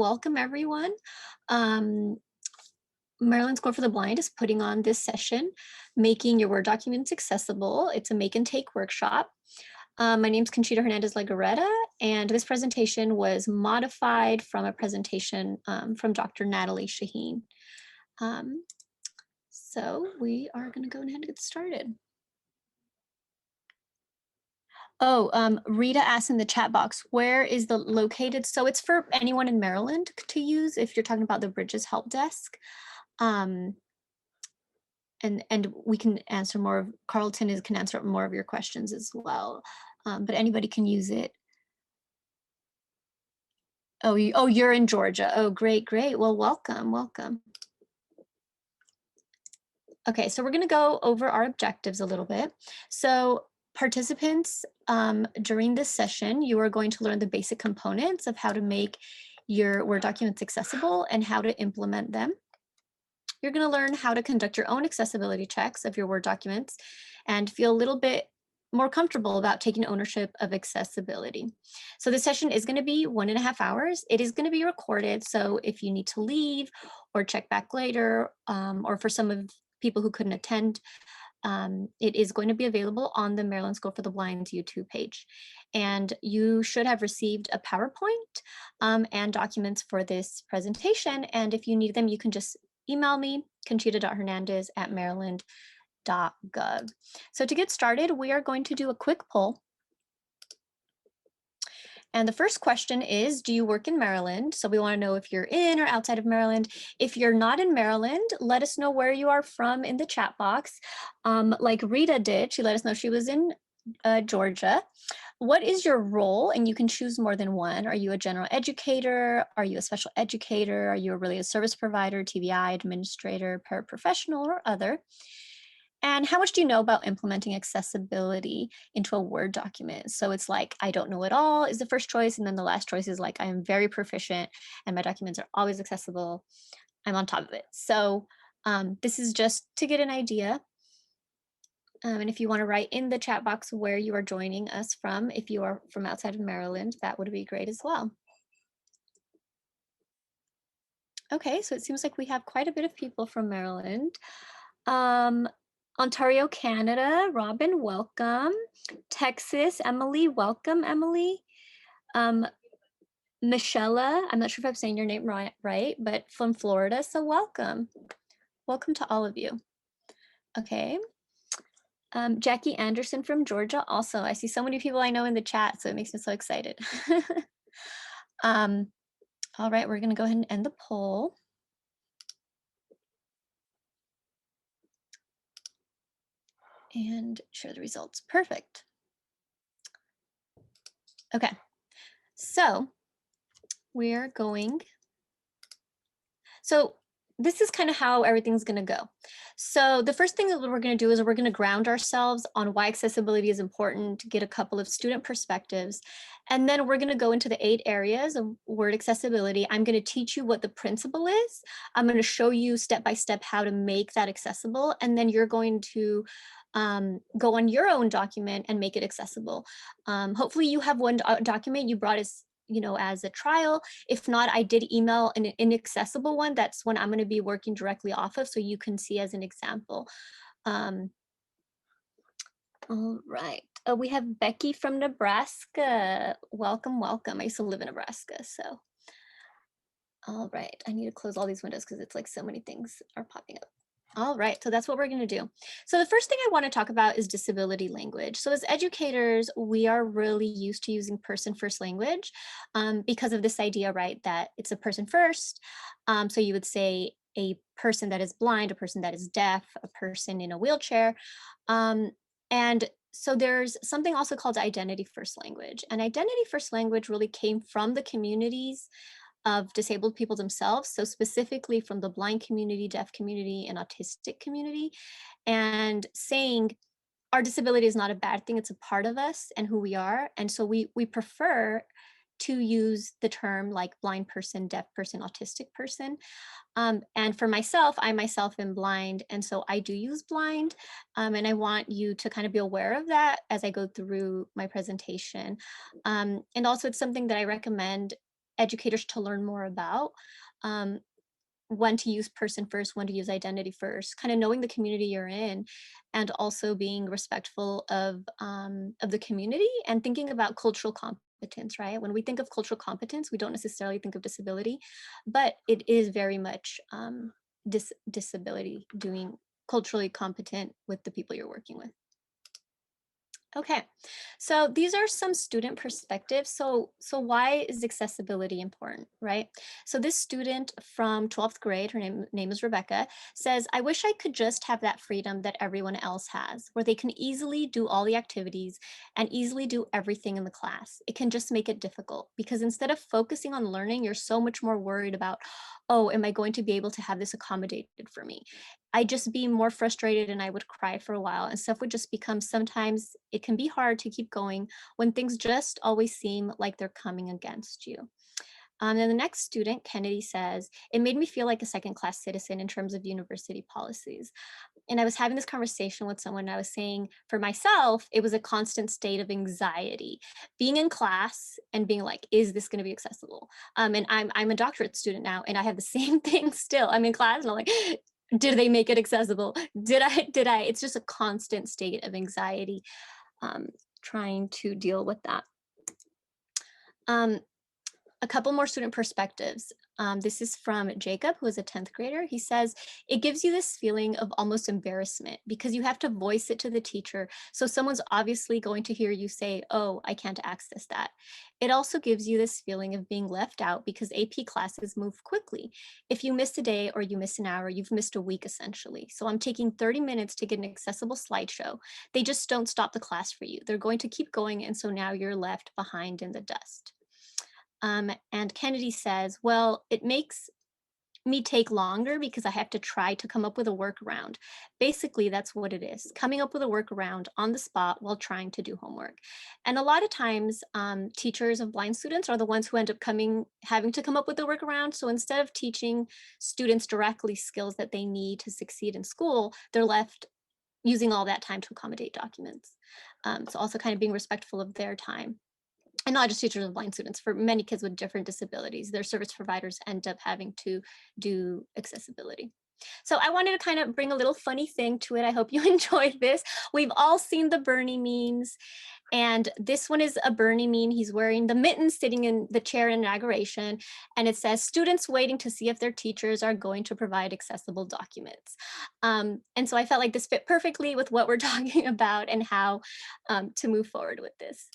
welcome everyone. Um, Maryland School for the Blind is putting on this session, Making Your Word Documents Accessible. It's a make and take workshop. My name is Conchita Hernandez Legarreta, and this presentation was modified from a presentation from Dr. Natalie Shaheen. So we are going to go ahead and get started. Oh, Rita asked in the chat box, where is the located? So it's for anyone in Maryland to use if you're talking about the Bridges Help Desk. And we can answer more. Carlton can answer more of your questions as well, but anybody can use it. Oh, you're in Georgia. Oh, great. Well, welcome. Okay, so we're going to go over our objectives a little bit. So participants, during this session, you are going to learn the basic components of how to make your Word documents accessible and how to implement them. You're going to learn how to conduct your own accessibility checks of your Word documents and feel a little bit more comfortable about taking ownership of accessibility. So this session is going to be 1.5 hours. It is going to be recorded. So if you need to leave or check back later, or for some of people who couldn't attend, it is going to be available on the Maryland School for the Blind's YouTube page. And you should have received a PowerPoint and documents for this presentation. And if you need them, you can just email me, conchita.hernandez@maryland.gov. So to get started, we are going to do a quick poll. And the first question is, do you work in Maryland? So we want to know if you're in or outside of Maryland. If you're not in Maryland, let us know where you are from in the chat box. Like Rita did, she let us know she was in Georgia. What is your role? And you can choose more than one. Are you a general educator? Are you a special educator? Are you a related service provider, TVI, administrator, paraprofessional, or other? And how much do you know about implementing accessibility into a Word document? So it's like, I don't know at all is the first choice. And then the last choice is like, I am very proficient and my documents are always accessible. I'm on top of it. So this is just to get an idea. And if you want to write in the chat box where you are joining us from, if you are from outside of Maryland, that would be great as well. Okay, so it seems like we have quite a bit of people from Maryland. Ontario, Canada, Robin, welcome. Texas, Emily, welcome, Emily. Michelle, I'm not sure if I'm saying your name right, but from Florida, so welcome. Welcome to all of you. Okay. Jackie Anderson from Georgia, also. I see so many people I know in the chat, so it makes me so excited. All right, we're gonna go ahead and end the poll. And share the results. Perfect. Okay, so we're going. So this is kind of how everything's going to go. So the first thing that we're going to do is we're going to ground ourselves on why accessibility is important, to get a couple of student perspectives. And then we're going to go into the 8 areas of Word accessibility. I'm going to teach you what the principle is. I'm going to show you step by step how to make that accessible. And then you're going to go on your own document and make it accessible. Hopefully you have one document you brought as a trial. If not, I did email an inaccessible one. That's one I'm going to be working directly off of, so you can see as an example. All right. We have Becky from Nebraska. Welcome. I used to live in Nebraska, so. All right, I need to close all these windows because it's like so many things are popping up. All right, so that's what we're going to do. So the first thing I want to talk about is disability language. So as educators, we are really used to using person first language because of this idea, right, that it's a person first. So you would say a person that is blind, a person that is deaf, a person in a wheelchair. And so there's something also called identity first language. And identity first language really came from the communities of disabled people themselves, so specifically from the blind community, deaf community, and autistic community, and saying our disability is not a bad thing, it's a part of us and who we are. And so we prefer to use the term like blind person, deaf person, autistic person. And for myself, I myself am blind, and so I do use blind, and I want you to kind of be aware of that as I go through my presentation. And also it's something that I recommend educators to learn more about. Um, when to use person first, when to use identity first, kind of knowing the community you're in, and also being respectful of the community and thinking about cultural competence, right? When we think of cultural competence, we don't necessarily think of disability, but it is very much disability, doing culturally competent with the people you're working with. Okay, so these are some student perspectives. So why is accessibility important, right? So this student from 12th grade, her name is Rebecca, says, I wish I could just have that freedom that everyone else has, where they can easily do all the activities and easily do everything in the class. It can just make it difficult because instead of focusing on learning, you're so much more worried about, oh, am I going to be able to have this accommodated for me? I'd just be more frustrated and I would cry for a while, and stuff would just become, sometimes it can be hard to keep going when things just always seem like they're coming against you. And the next student, Kennedy, says, it made me feel like a second class citizen in terms of university policies. And I was having this conversation with someone, and I was saying for myself, it was a constant state of anxiety, being in class and being like, is this going to be accessible? And I'm a doctorate student now, and I have the same thing still. I'm in class and I'm like, did they make it accessible? Did I? It's just a constant state of anxiety, um, trying to deal with that. Um, a couple more student perspectives. This is from Jacob, who is a 10th grader. He says, it gives you this feeling of almost embarrassment because you have to voice it to the teacher. So someone's obviously going to hear you say, oh, I can't access that. It also gives you this feeling of being left out because AP classes move quickly. If you miss a day or you miss an hour, you've missed a week essentially. So I'm taking 30 minutes to get an accessible slideshow. They just don't stop the class for you. They're going to keep going. And so now you're left behind in the dust. And Kennedy says, well, it makes me take longer because I have to try to come up with a workaround. Basically, that's what it is, coming up with a workaround on the spot while trying to do homework. And a lot of times, teachers of blind students are the ones who end up having to come up with a workaround. So instead of teaching students directly skills that they need to succeed in school, they're left using all that time to accommodate documents. So also kind of being respectful of their time. And not just teachers of blind students, for many kids with different disabilities, their service providers end up having to do accessibility. So I wanted to kind of bring a little funny thing to it. I hope you enjoyed this. We've all seen the Bernie memes, and this one is a Bernie meme. He's wearing the mittens, sitting in the chair in inauguration, and it says, students waiting to see if their teachers are going to provide accessible documents. And so I felt like this fit perfectly with what we're talking about and how to move forward with this.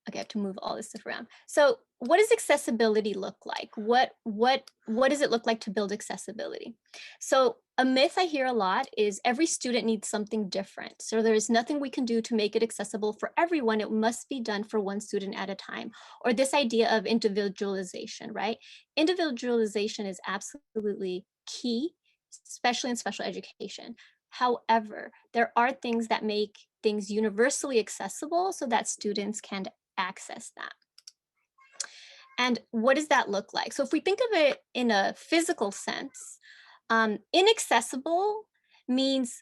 Okay, I have to move all this stuff around. So what does accessibility look like? What does it look like to build accessibility? So a myth I hear a lot is every student needs something different. So there is nothing we can do to make it accessible for everyone. It must be done for one student at a time. Or this idea of individualization, right? Individualization is absolutely key, especially in special education. However, there are things that make things universally accessible so that students can access that. And what does that look like? So if we think of it in a physical sense, inaccessible means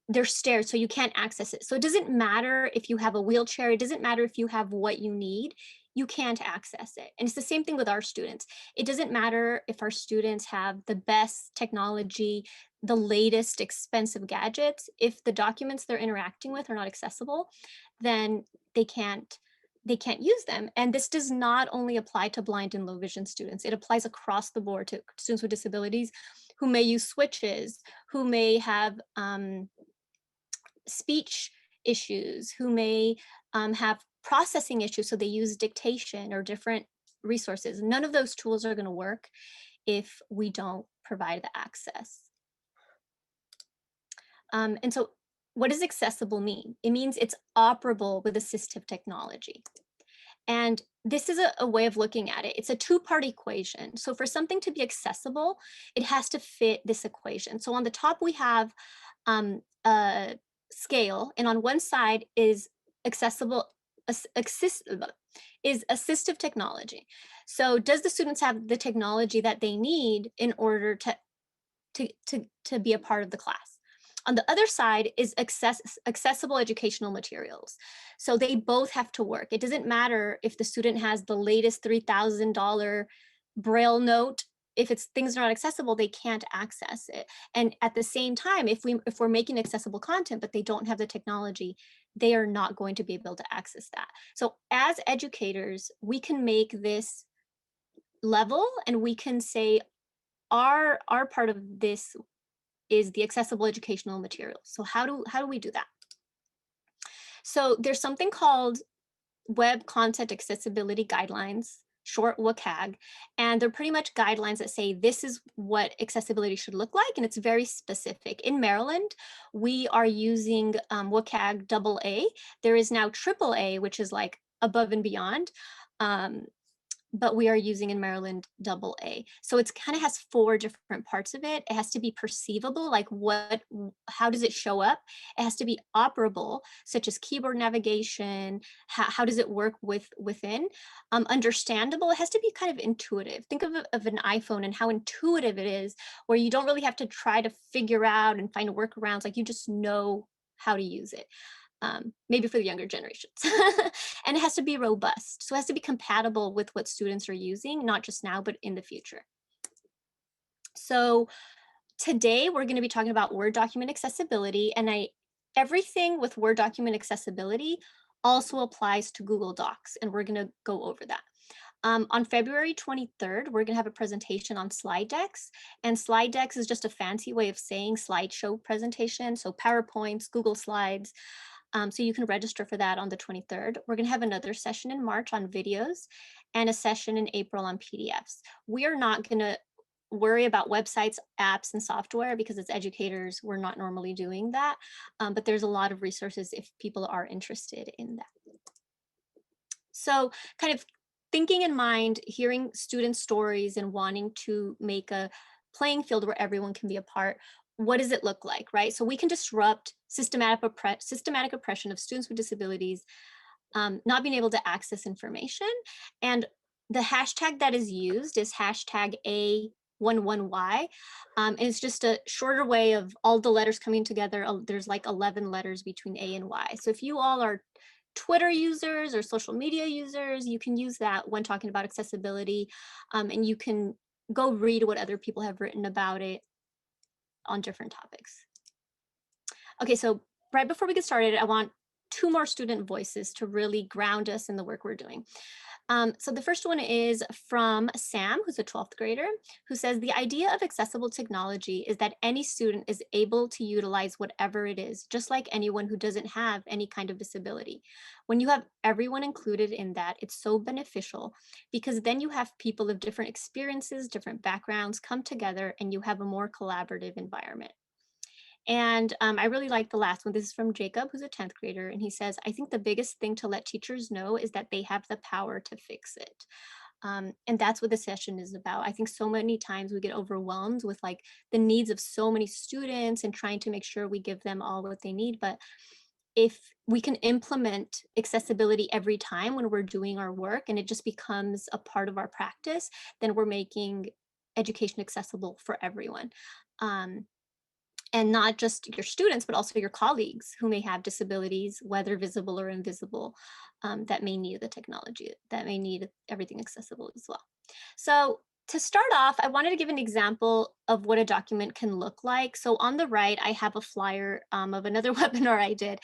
there's stairs, so you can't access it. So it doesn't matter if you have a wheelchair, it doesn't matter if you have what you need, you can't access it. And it's the same thing with our students. It doesn't matter if our students have the best technology, the latest expensive gadgets, if the documents they're interacting with are not accessible, then they can't use them. And this does not only apply to blind and low vision students, it applies across the board to students with disabilities who may use switches, who may have speech issues, who may have processing issues, so they use dictation or different resources. None of those tools are going to work if we don't provide the access. And so what does accessible mean? It means it's operable with assistive technology. And this is a way of looking at it. It's a two-part equation. So for something to be accessible, it has to fit this equation. So on the top, we have a scale, and on one side is assistive technology. So does the students have the technology that they need in order to be a part of the class? On the other side is accessible educational materials. So they both have to work. It doesn't matter if the student has the latest $3,000 Braille note. If things are not accessible, they can't access it. And at the same time, if we're making accessible content, but they don't have the technology, they are not going to be able to access that. So as educators, we can make this level, and we can say our part of this is the accessible educational materials. So how do we do that? So there's something called Web Content Accessibility Guidelines, short WCAG, and they're pretty much guidelines that say this is what accessibility should look like, and it's very specific. In Maryland, we are using WCAG AA. There is now AAA, which is like above and beyond. Um, but we are using in Maryland AA. So it's kind of has 4 different parts of it. It has to be perceivable, like how does it show up? It has to be operable, such as keyboard navigation. How does it work within? Understandable, it has to be kind of intuitive. Think of an iPhone and how intuitive it is, where you don't really have to try to figure out and find workarounds, like you just know how to use it. Maybe for the younger generations. And it has to be robust. So it has to be compatible with what students are using, not just now, but in the future. So today we're going to be talking about Word document accessibility, and everything with Word document accessibility also applies to Google Docs, and we're going to go over that. On February 23rd, we're going to have a presentation on slide decks, and slide decks is just a fancy way of saying slideshow presentation. So PowerPoints, Google Slides. So you can register for that on the 23rd. We're going to have another session in March on videos and a session in April on PDFs. We are not going to worry about websites, apps, and software because as educators, we're not normally doing that. But there's a lot of resources if people are interested in that. So kind of thinking in mind, hearing student stories and wanting to make a playing field where everyone can be a part, what does it look like, right? So we can disrupt systematic oppression of students with disabilities, not being able to access information. And the hashtag that is used is hashtag A11Y. And it's just a shorter way of all the letters coming together. There's like 11 letters between A and Y. So if you all are Twitter users or social media users, you can use that when talking about accessibility, and you can go read what other people have written about it on different topics. Okay, so right before we get started, I want 2 more student voices to really ground us in the work we're doing. So the first one is from Sam, who's a 12th grader, who says the idea of accessible technology is that any student is able to utilize whatever it is, just like anyone who doesn't have any kind of disability. When you have everyone included in that, it's so beneficial because then you have people of different experiences, different backgrounds come together, and you have a more collaborative environment. And I really like the last one. This is from Jacob, who's a 10th grader. And he says, I think the biggest thing to let teachers know is that they have the power to fix it. And that's what the session is about. I think so many times we get overwhelmed with like the needs of so many students and trying to make sure we give them all what they need. But if we can implement accessibility every time when we're doing our work and it just becomes a part of our practice, then we're making education accessible for everyone. And not just your students, but also your colleagues who may have disabilities, whether visible or invisible, that may need the technology, that may need everything accessible as well. So to start off, I wanted to give an example of what a document can look like. So on the right, I have a flyer of another webinar I did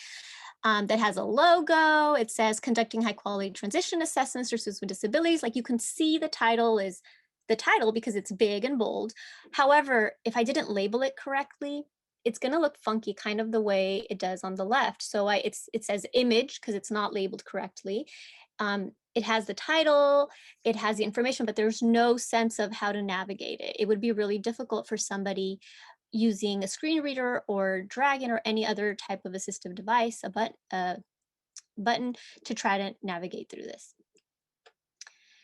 that has a logo. It says conducting high quality transition assessments for students with disabilities. Like you can see the title is the title because it's big and bold. However, if I didn't label it correctly, it's going to look funky kind of the way it does on the left. So it says image because it's not labeled correctly. It has the title, it has the information, but there's no sense of how to navigate it. It would be really difficult for somebody using a screen reader or Dragon or any other type of assistive device, a button to try to navigate through this.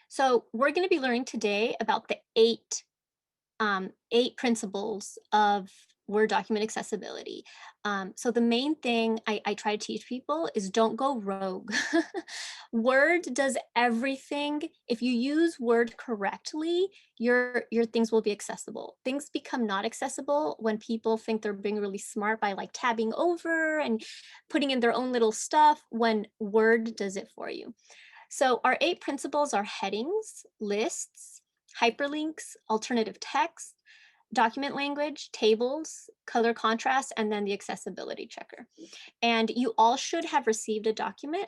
So we're going to be learning today about the eight principles of Word document accessibility. So the main thing I try to teach people is don't go rogue. Word does everything. If you use Word correctly, your things will be accessible. Things become not accessible when people think they're being really smart by like tabbing over and putting in their own little stuff when Word does it for you. So our 8 principles are headings, lists, hyperlinks, alternative text, document language, tables, color contrast, and then the accessibility checker. And you all should have received a document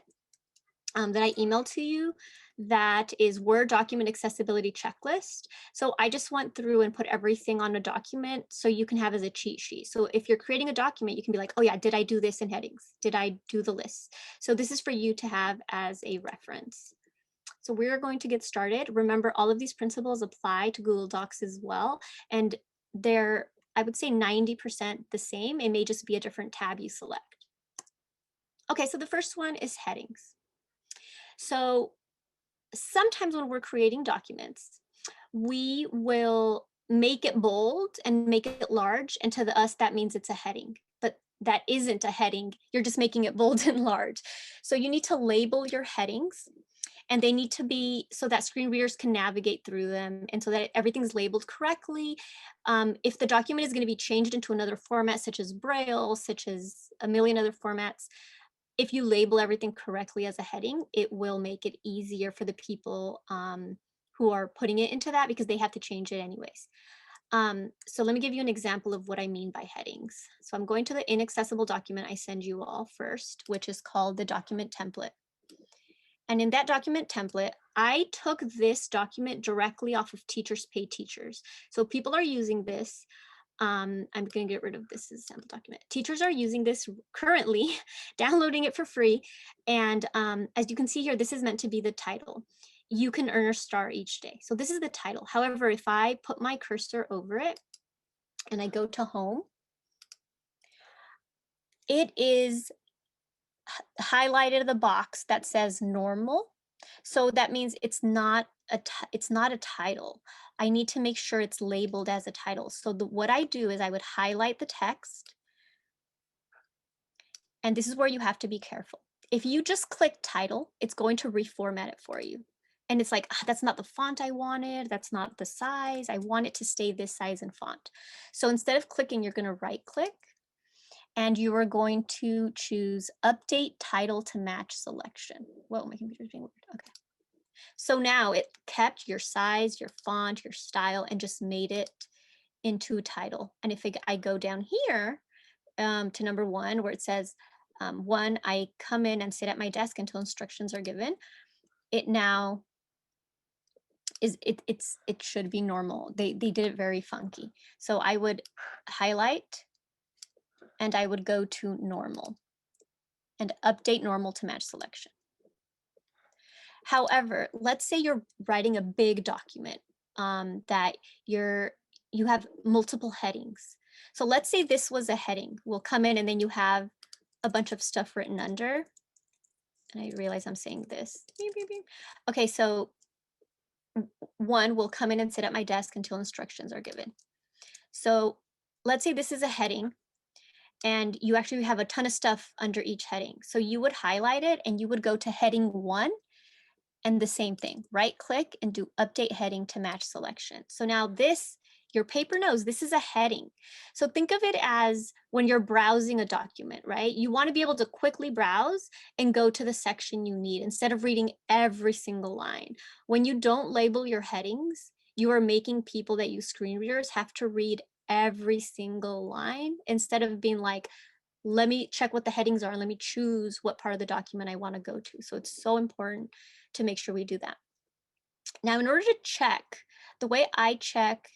that I emailed to you that is Word document accessibility checklist. So I just went through and put everything on a document so you can have as a cheat sheet. So if you're creating a document, you can be like, oh yeah, did I do this in headings? Did I do the list? So this is for you to have as a reference. So we're going to get started. Remember, all of these principles apply to Google Docs as well. And they're, I would say 90% the same. It may just be a different tab you select. Okay, so the first one is headings. So sometimes when we're creating documents, we will make it bold and make it large. And to us, that means it's a heading. But that isn't a heading. You're just making it bold and large. So you need to label your headings, and they need to be so that screen readers can navigate through them and so that everything's labeled correctly. If the document is going to be changed into another format, such as Braille, such as a million other formats, if you label everything correctly as a heading, it will make it easier for the people who are putting it into that, because they have to change it anyways. So let me give you an example of what I mean by headings. So I'm going to the inaccessible document I send you all first, which is called the document template. And in that document template, I took this document directly off of Teachers Pay Teachers. So people are using this. I'm going to get rid of this as a sample document. Teachers are using this currently, downloading it for free. And as you can see here, this is meant to be the title. You can earn a star each day. So this is the title. However, if I put my cursor over it and I go to home, it is highlighted the box that says normal. So that means it's not a title. I need to make sure it's labeled as a title. So what I do is I would highlight the text. And this is where you have to be careful. If you just click title, it's going to reformat it for you. And it's like, that's not the font I wanted. That's not the size. I want it to stay this size and font. So instead of clicking, you're going to right click, and you are going to choose update title to match selection. Whoa, my computer's being weird. Okay. So now it kept your size, your font, your style, and just made it into a title. And if I go down here to number 1, where it says 1, I come in and sit at my desk until instructions are given, it now is, it should be normal. They did it very funky. So I would highlight and I would go to normal and update normal to match selection. However, let's say you're writing a big document that you have multiple headings. So let's say this was a heading. We'll come in and then you have a bunch of stuff written under. And I realize I'm saying this. Okay, so 1 will come in and sit at my desk until instructions are given. So let's say this is a heading, and you actually have a ton of stuff under each heading. So you would highlight it and you would go to heading 1, and the same thing, right click and do update heading to match selection. So now this, your paper knows this is a heading. So think of it as when you're browsing a document, right? You want to be able to quickly browse and go to the section you need instead of reading every single line. When you don't label your headings, you are making people that use screen readers have to read every single line instead of being like, let me check what the headings are and let me choose what part of the document I want to go to. So it's so important to make sure we do that. Now, in order to check, the way I check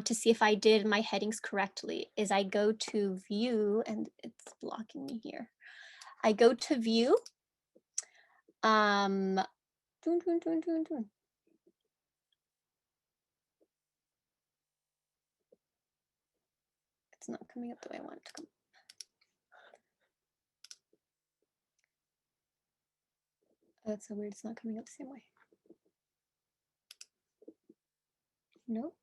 to see if I did my headings correctly is I go to view, and it's blocking me here. I go to view. It's not coming up the way I want it to come. That's so weird. It's not coming up the same way. Nope.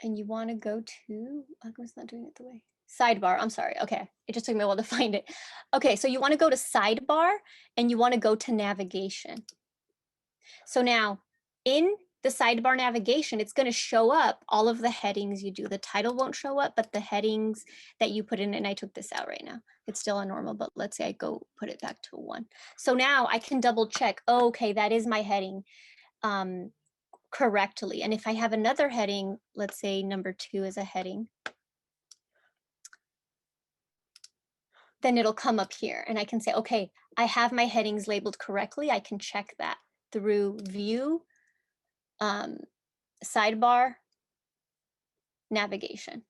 and you want to go to, it's not doing it the way. Sidebar, I'm sorry. Okay, it just took me a while to find it. Okay, so you want to go to sidebar and you want to go to navigation. So now in the sidebar navigation, it's going to show up all of the headings you do. The title won't show up, but the headings that you put in, and I took this out right now. It's still a normal, but let's say I go put it back to 1. So now I can double check, oh, okay, that is my heading correctly. And if I have another heading, let's say number 2 is a heading, then it'll come up here and I can say, okay, I have my headings labeled correctly. I can check that through view, sidebar, navigation.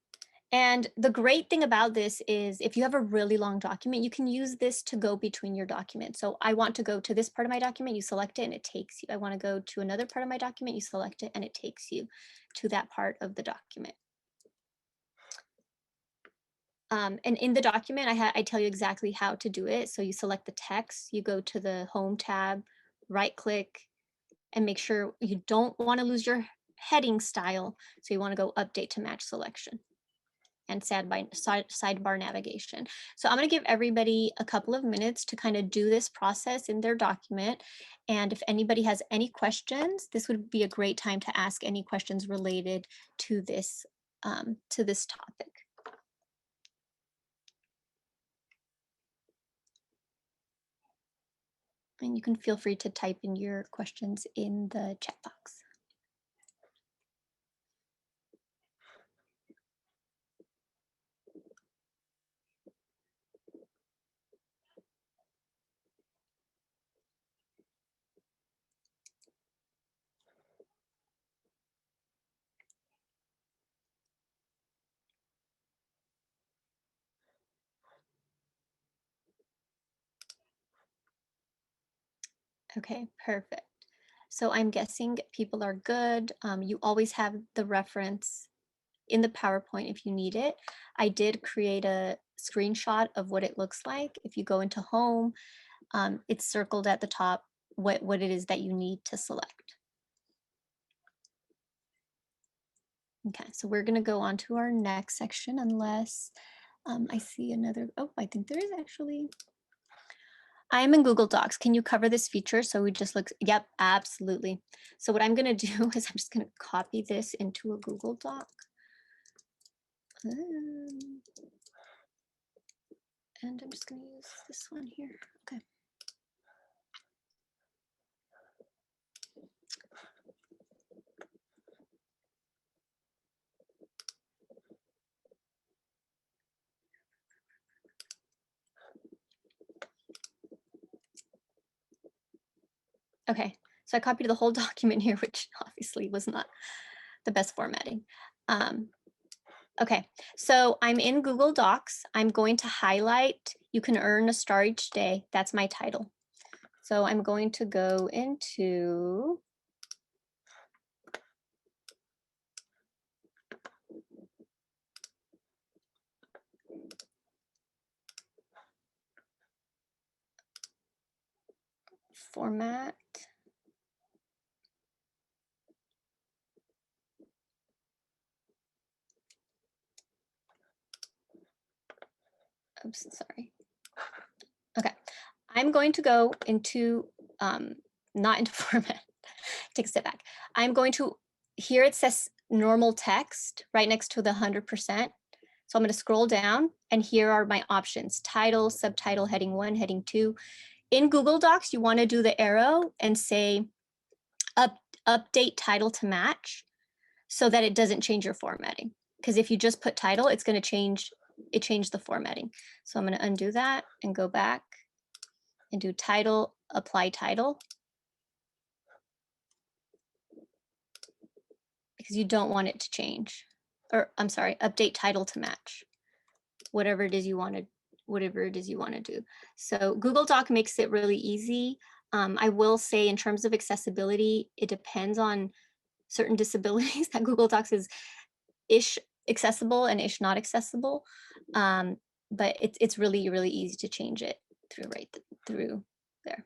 And the great thing about this is if you have a really long document, you can use this to go between your documents. So I want to go to this part of my document, you select it and it takes you. I want to go to another part of my document, you select it and it takes you to that part of the document. And in the document, I tell you exactly how to do it. So you select the text, you go to the Home tab, right click, and make sure you don't want to lose your heading style. So you want to go Update to Match Selection and sidebar navigation. So I'm going to give everybody a couple of minutes to kind of do this process in their document. And if anybody has any questions, this would be a great time to ask any questions related to this topic. And you can feel free to type in your questions in the chat box. Okay, perfect. So I'm guessing people are good. You always have the reference in the PowerPoint if you need it. I did create a screenshot of what it looks like. If you go into Home, it's circled at the top what it is that you need to select. Okay, so we're going to go on to our next section unless I see another, oh, I think there is actually. I am in Google Docs. Can you cover this feature? So we just look, yep, absolutely. So what I'm going to do is I'm just going to copy this into a Google Doc. And I'm just going to use this one here. Okay. Okay, so I copied the whole document here, which obviously was not the best formatting. Okay, so I'm in Google Docs. I'm going to highlight, you can earn a star each day. That's my title. So I'm going to go into format. Oops, sorry. Okay, I'm going to go into, not into format, take a step back. I'm going to, here it says normal text right next to the 100%. So I'm going to scroll down and here are my options, title, subtitle, heading 1, heading 2. In Google Docs, you want to do the arrow and say update title to match so that it doesn't change your formatting. Because if you just put title, it's going to change the formatting. So I'm going to undo that and go back and do title, apply title. Because you don't want it to change. Or I'm sorry, update title to match. Whatever it is you want to do. So Google Doc makes it really easy. I will say in terms of accessibility, it depends on certain disabilities that Google Docs is ish accessible and ish not accessible. But it's really, really easy to change it through there.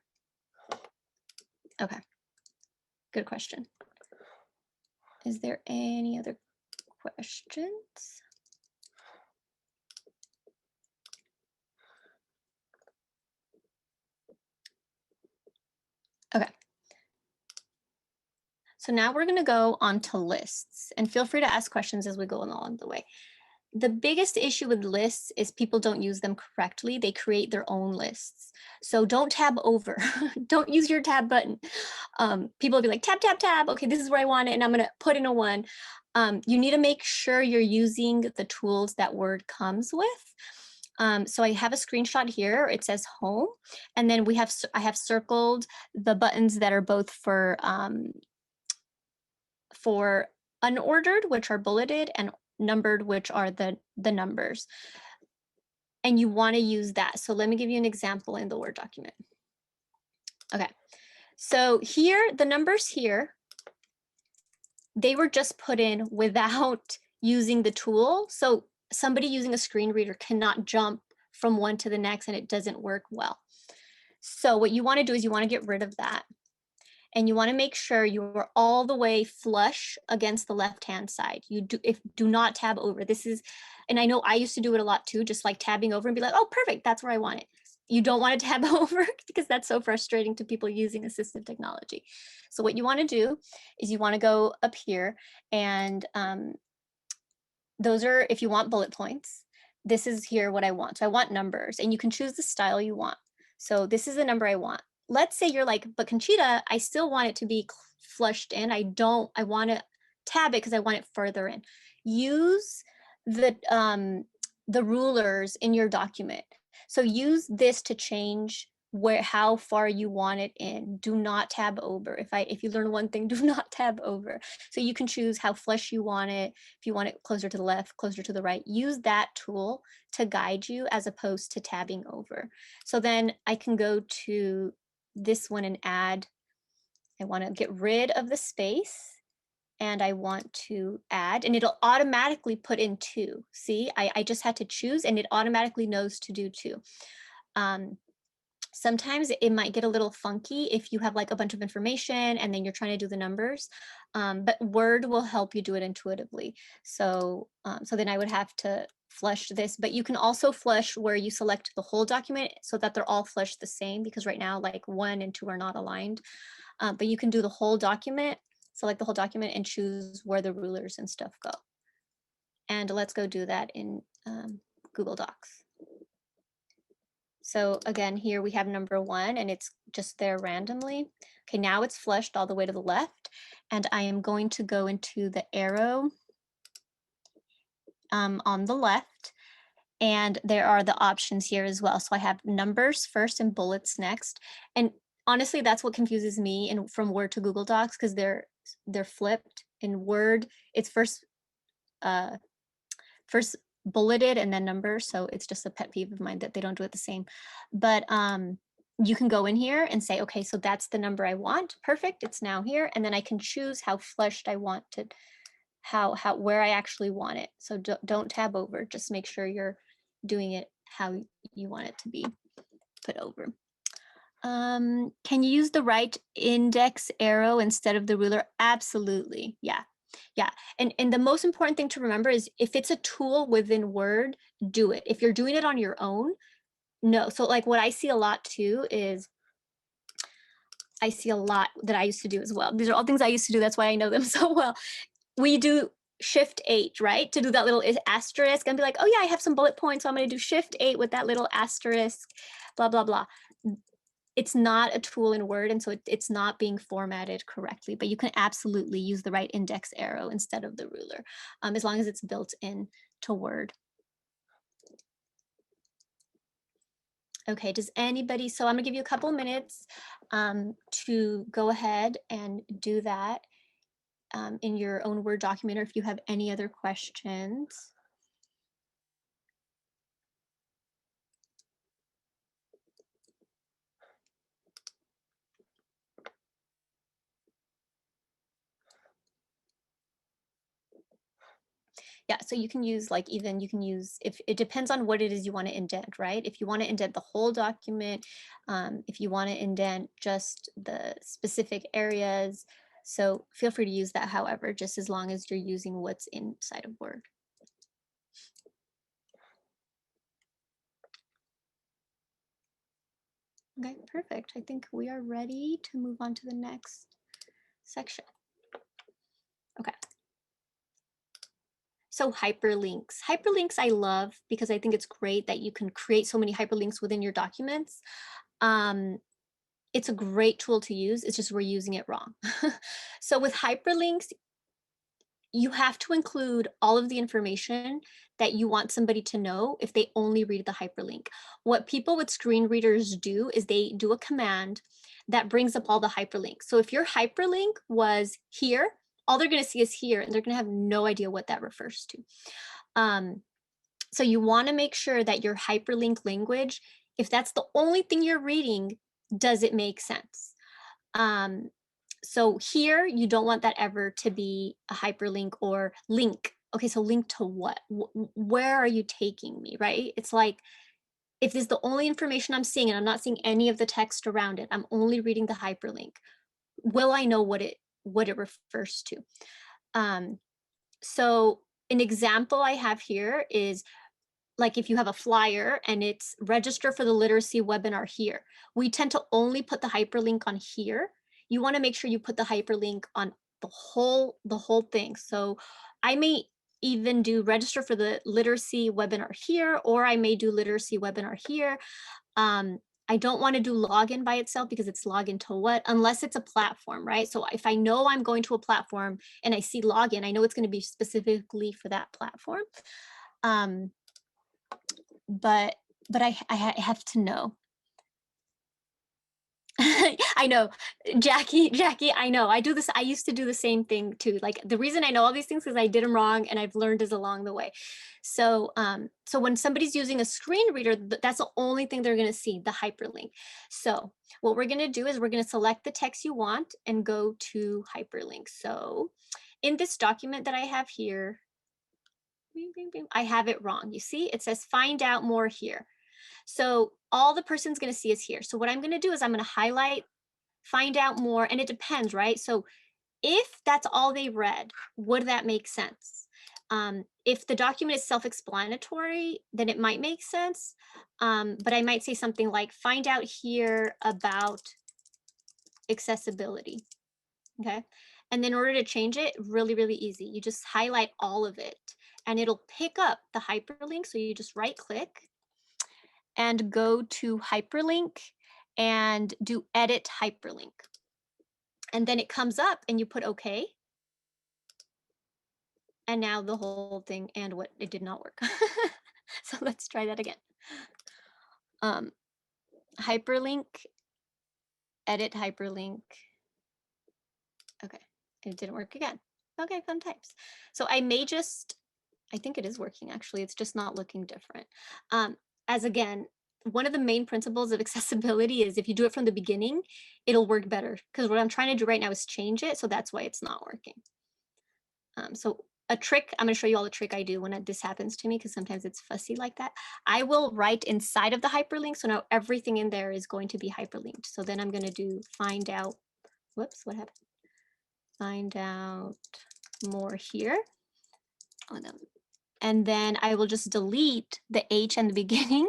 Okay, good question. Is there any other questions? Okay. So now we're going to go on to lists, and feel free to ask questions as we go along the way. The biggest issue with lists is people don't use them correctly. They create their own lists. So don't tab over. Don't use your tab button. People will be like, tab, tab, tab. Okay, this is where I want it, and I'm going to put in a 1. You need to make sure you're using the tools that Word comes with. So I have a screenshot here. It says home, and then I have circled the buttons that are both for unordered, which are bulleted, and numbered, which are the numbers. And you want to use that. So let me give you an example in the Word document. Okay, so here, the numbers here, they were just put in without using the tool. So somebody using a screen reader cannot jump from one to the next, and it doesn't work well. So what you want to do is you want to get rid of that. And you want to make sure you're all the way flush against the left-hand side. Do not tab over. This is, and I know I used to do it a lot too, just like tabbing over and be like, oh, perfect, that's where I want it. You don't want to tab over because that's so frustrating to people using assistive technology. So what you want to do is you want to go up here, and those are, if you want bullet points, this is here what I want. So I want numbers, and you can choose the style you want. So this is the number I want. Let's say you're like, but Conchita, I still want it to be flushed in. I want to tab it because I want it further in. Use the rulers in your document. So use this to change how far you want it in. Do not tab over. If you learn one thing, do not tab over. So you can choose how flush you want it. If you want it closer to the left, closer to the right, use that tool to guide you as opposed to tabbing over. So then I can go to this one and add, I want to get rid of the space, and I want to add, and it'll automatically put in 2. See, I just had to choose, and it automatically knows to do 2. Sometimes it might get a little funky if you have like a bunch of information and then you're trying to do the numbers, but Word will help you do it intuitively. So then I would have to flush this, but you can also flush where you select the whole document so that they're all flushed the same, because right now like 1 and 2 are not aligned. But you can do the whole document, select the whole document, and choose where the rulers and stuff go. And let's go do that in Google Docs. So again, here we have number 1, and it's just there randomly. Okay, now it's flushed all the way to the left, and I am going to go into the arrow on the left, and there are the options here as well. So I have numbers first and bullets next. And honestly, that's what confuses me from Word to Google Docs, because they're flipped. In Word, it's first bulleted and then numbers. So it's just a pet peeve of mine that they don't do it the same. But you can go in here and say, okay, so that's the number I want. Perfect, it's now here. And then I can choose how flushed I want to, where I actually want it. So don't tab over, just make sure you're doing it how you want it to be put over. Can you use the right index arrow instead of the ruler? Absolutely, yeah. Yeah, and the most important thing to remember is if it's a tool within Word, do it. If you're doing it on your own, no. So like what I see a lot too is, I see a lot that I used to do as well. These are all things I used to do. That's why I know them so well. We do Shift 8, right? To do that little asterisk and be like, oh yeah, I have some bullet points, so I'm gonna do Shift 8 with that little asterisk, blah, blah, blah. It's not a tool in Word, and so it's not being formatted correctly, but you can absolutely use the right index arrow instead of the ruler, as long as it's built in to Word. Okay, does anybody, so I'm gonna give you a couple minutes to go ahead and do that in your own Word document, or if you have any other questions. Yeah, so you can use if it depends on what it is you want to indent, right? If you want to indent the whole document, if you want to indent just the specific areas, So feel free to use that, however, just as long as you're using what's inside of Word. Okay, perfect. I think we are ready to move on to the next section. Okay. So hyperlinks. Hyperlinks I love because I think it's great that you can create so many hyperlinks within your documents. It's a great tool to use. It's just we're using it wrong. So with hyperlinks, you have to include all of the information that you want somebody to know if they only read the hyperlink. What people with screen readers do is they do a command that brings up all the hyperlinks. So if your hyperlink was here, all they're going to see is here, and they're going to have no idea what that refers to. So you want to make sure that your hyperlink language, if that's the only thing you're reading, does it make sense? So here, you don't want that ever to be a hyperlink or link. Okay, so link to what? Where are you taking me, right? It's like, if this is the only information I'm seeing and I'm not seeing any of the text around it, I'm only reading the hyperlink, will I know what it refers to? So an example I have here is, like, if you have a flyer and it's register for the literacy webinar here, we tend to only put the hyperlink on here. You want to make sure you put the hyperlink on the whole thing. So I may even do register for the literacy webinar here, or I may do literacy webinar here. I don't want to do login by itself because it's login to what, unless it's a platform, right? So if I know I'm going to a platform and I see login, I know it's going to be specifically for that platform. But I have to know. I know, Jackie, I know. I do this. I used to do the same thing too. Like, the reason I know all these things is I did them wrong, and I've learned as along the way. So, so when somebody's using a screen reader, that's the only thing they're going to see, the hyperlink. So what we're going to do is we're going to select the text you want and go to hyperlink. So in this document that I have here, I have it wrong. You see, it says find out more here. So all the person's going to see is here. So what I'm going to do is I'm going to highlight, find out more, and it depends, right? So if that's all they read, would that make sense? If the document is self-explanatory, then it might make sense. But I might say something like, find out here about accessibility, okay? And then in order to change it, really, really easy. You just highlight all of it, and it'll pick up the hyperlink. So you just right-click and go to hyperlink and do edit hyperlink. And then it comes up and you put OK. And now the whole thing, and what, it did not work. So let's try that again. Hyperlink, edit hyperlink. Okay, it didn't work again. Okay, fun types. So I may just, I think it is working actually, it's just not looking different. As again, one of the main principles of accessibility is if you do it from the beginning, it'll work better, because what I'm trying to do right now is change it, so that's why it's not working. So a trick, I'm going to show you all the trick I do when this happens to me, because sometimes it's fussy like that. I will write inside of the hyperlink, so now everything in there is going to be hyperlinked. So then I'm going to do find out, whoops, what happened? Find out more here. Oh, no. And then I will just delete the H in the beginning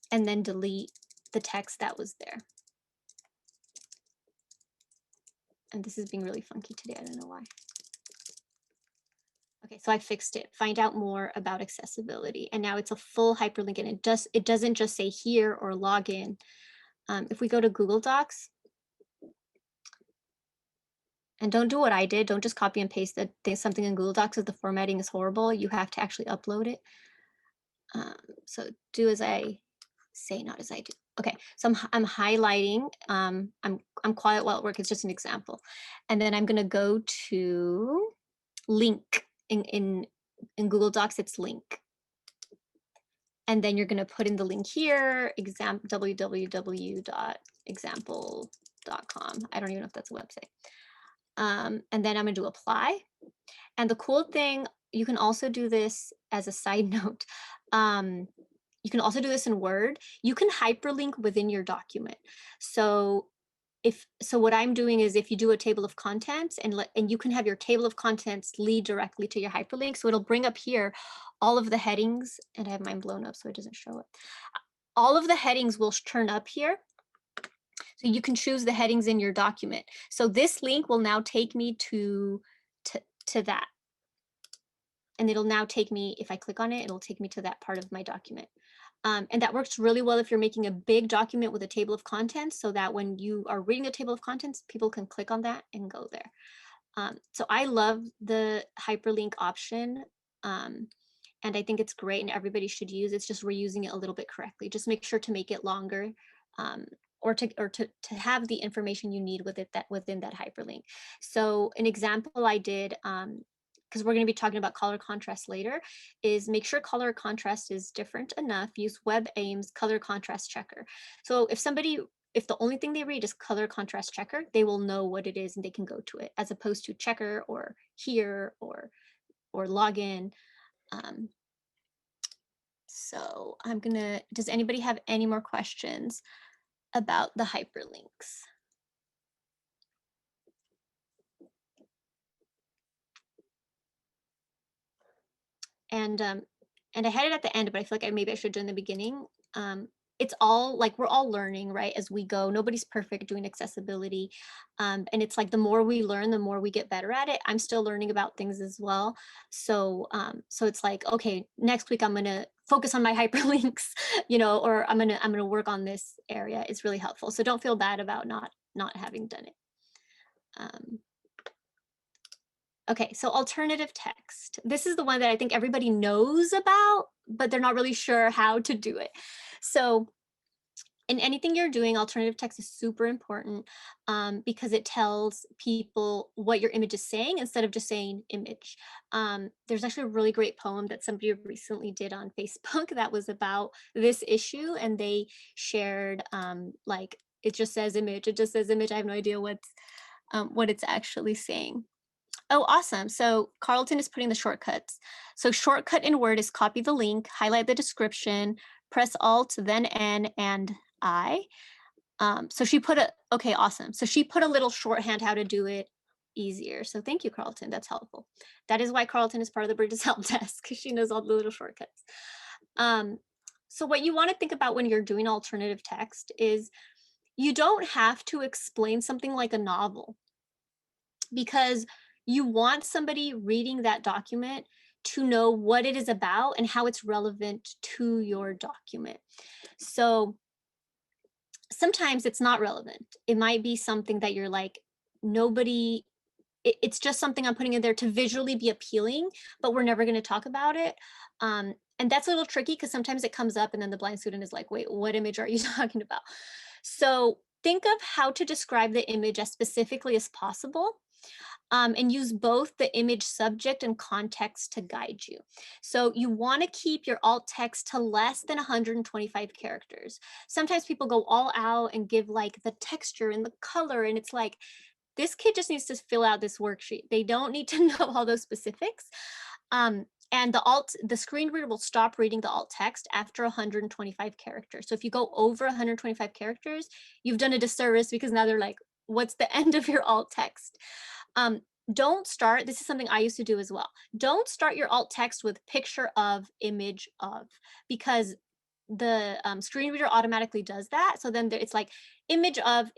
and then delete the text that was there. And this is being really funky today. I don't know why. Okay, so I fixed it. Find out more about accessibility. And now it's a full hyperlink, and it doesn't just say here or login. If we go to Google Docs, and don't do what I did, don't just copy and paste something in Google Docs if the formatting is horrible. You have to actually upload it. So do as I say, not as I do. Okay, so I'm highlighting. I'm quiet while at work. It's just an example. And then I'm going to go to link. In Google Docs, it's link. And then you're going to put in the link here, www.example.com. I don't even know if that's a website. And then I'm going to do apply. And the cool thing, you can also do this as a side note. You can also do this in Word. You can hyperlink within your document. So so what I'm doing is if you do a table of contents and you can have your table of contents lead directly to your hyperlink. So it'll bring up here all of the headings, and I have mine blown up so it doesn't show it. All of the headings will turn up here. So you can choose the headings in your document. So this link will now take me to that. And it'll now take me, if I click on it, it'll take me to that part of my document. And that works really well if you're making a big document with a table of contents, so that when you are reading the table of contents, people can click on that and go there. So I love the hyperlink option. And I think it's great and everybody should use it. It's just we're using it a little bit correctly. Just make sure to make it longer, or to have the information you need with it within that hyperlink. So an example I did, because we're going to be talking about color contrast later, is make sure color contrast is different enough. Use WebAIM's color contrast checker. So if the only thing they read is color contrast checker, they will know what it is and they can go to it, as opposed to checker or here or login. So does anybody have any more questions about the hyperlinks? And I had it at the end, but I feel like maybe I should do in the beginning. It's all like we're all learning, right, as we go. Nobody's perfect doing accessibility. And it's like the more we learn, the more we get better at it. I'm still learning about things as well. So it's like, okay, next week I'm gonna focus on my hyperlinks, or I'm gonna work on this area. It's really helpful. So don't feel bad about not having done it. Okay, so alternative text. This is the one that I think everybody knows about, but they're not really sure how to do it. So in anything you're doing, alternative text is super important, because it tells people what your image is saying instead of just saying image. There's actually a really great poem that somebody recently did on Facebook that was about this issue, and they shared like, it just says image, it just says image. I have no idea what it's actually saying. Oh, awesome. So Carlton is putting the shortcuts. So shortcut in Word is copy the link, highlight the description, press Alt, then N and I. So she put okay, awesome. So she put a little shorthand how to do it easier. So thank you, Carlton. That's helpful. That is why Carlton is part of the Bridges Help Desk, because she knows all the little shortcuts. So what you want to think about when you're doing alternative text is you don't have to explain something like a novel, because you want somebody reading that document to know what it is about and how it's relevant to your document. So sometimes it's not relevant. It might be something that you're like, it's just something I'm putting in there to visually be appealing, but we're never going to talk about it. And that's a little tricky because sometimes it comes up and then the blind student is like, wait, what image are you talking about? So think of how to describe the image as specifically as possible. And use both the image subject and context to guide you. So you want to keep your alt text to less than 125 characters. Sometimes people go all out and give like the texture and the color, and it's like, this kid just needs to fill out this worksheet. They don't need to know all those specifics. And the screen reader will stop reading the alt text after 125 characters. So if you go over 125 characters, you've done a disservice, because now they're like, what's the end of your alt text? Don't start, this is something I used to do as well. Don't start your alt text with picture of, image of, because the screen reader automatically does that. So then it's like image of,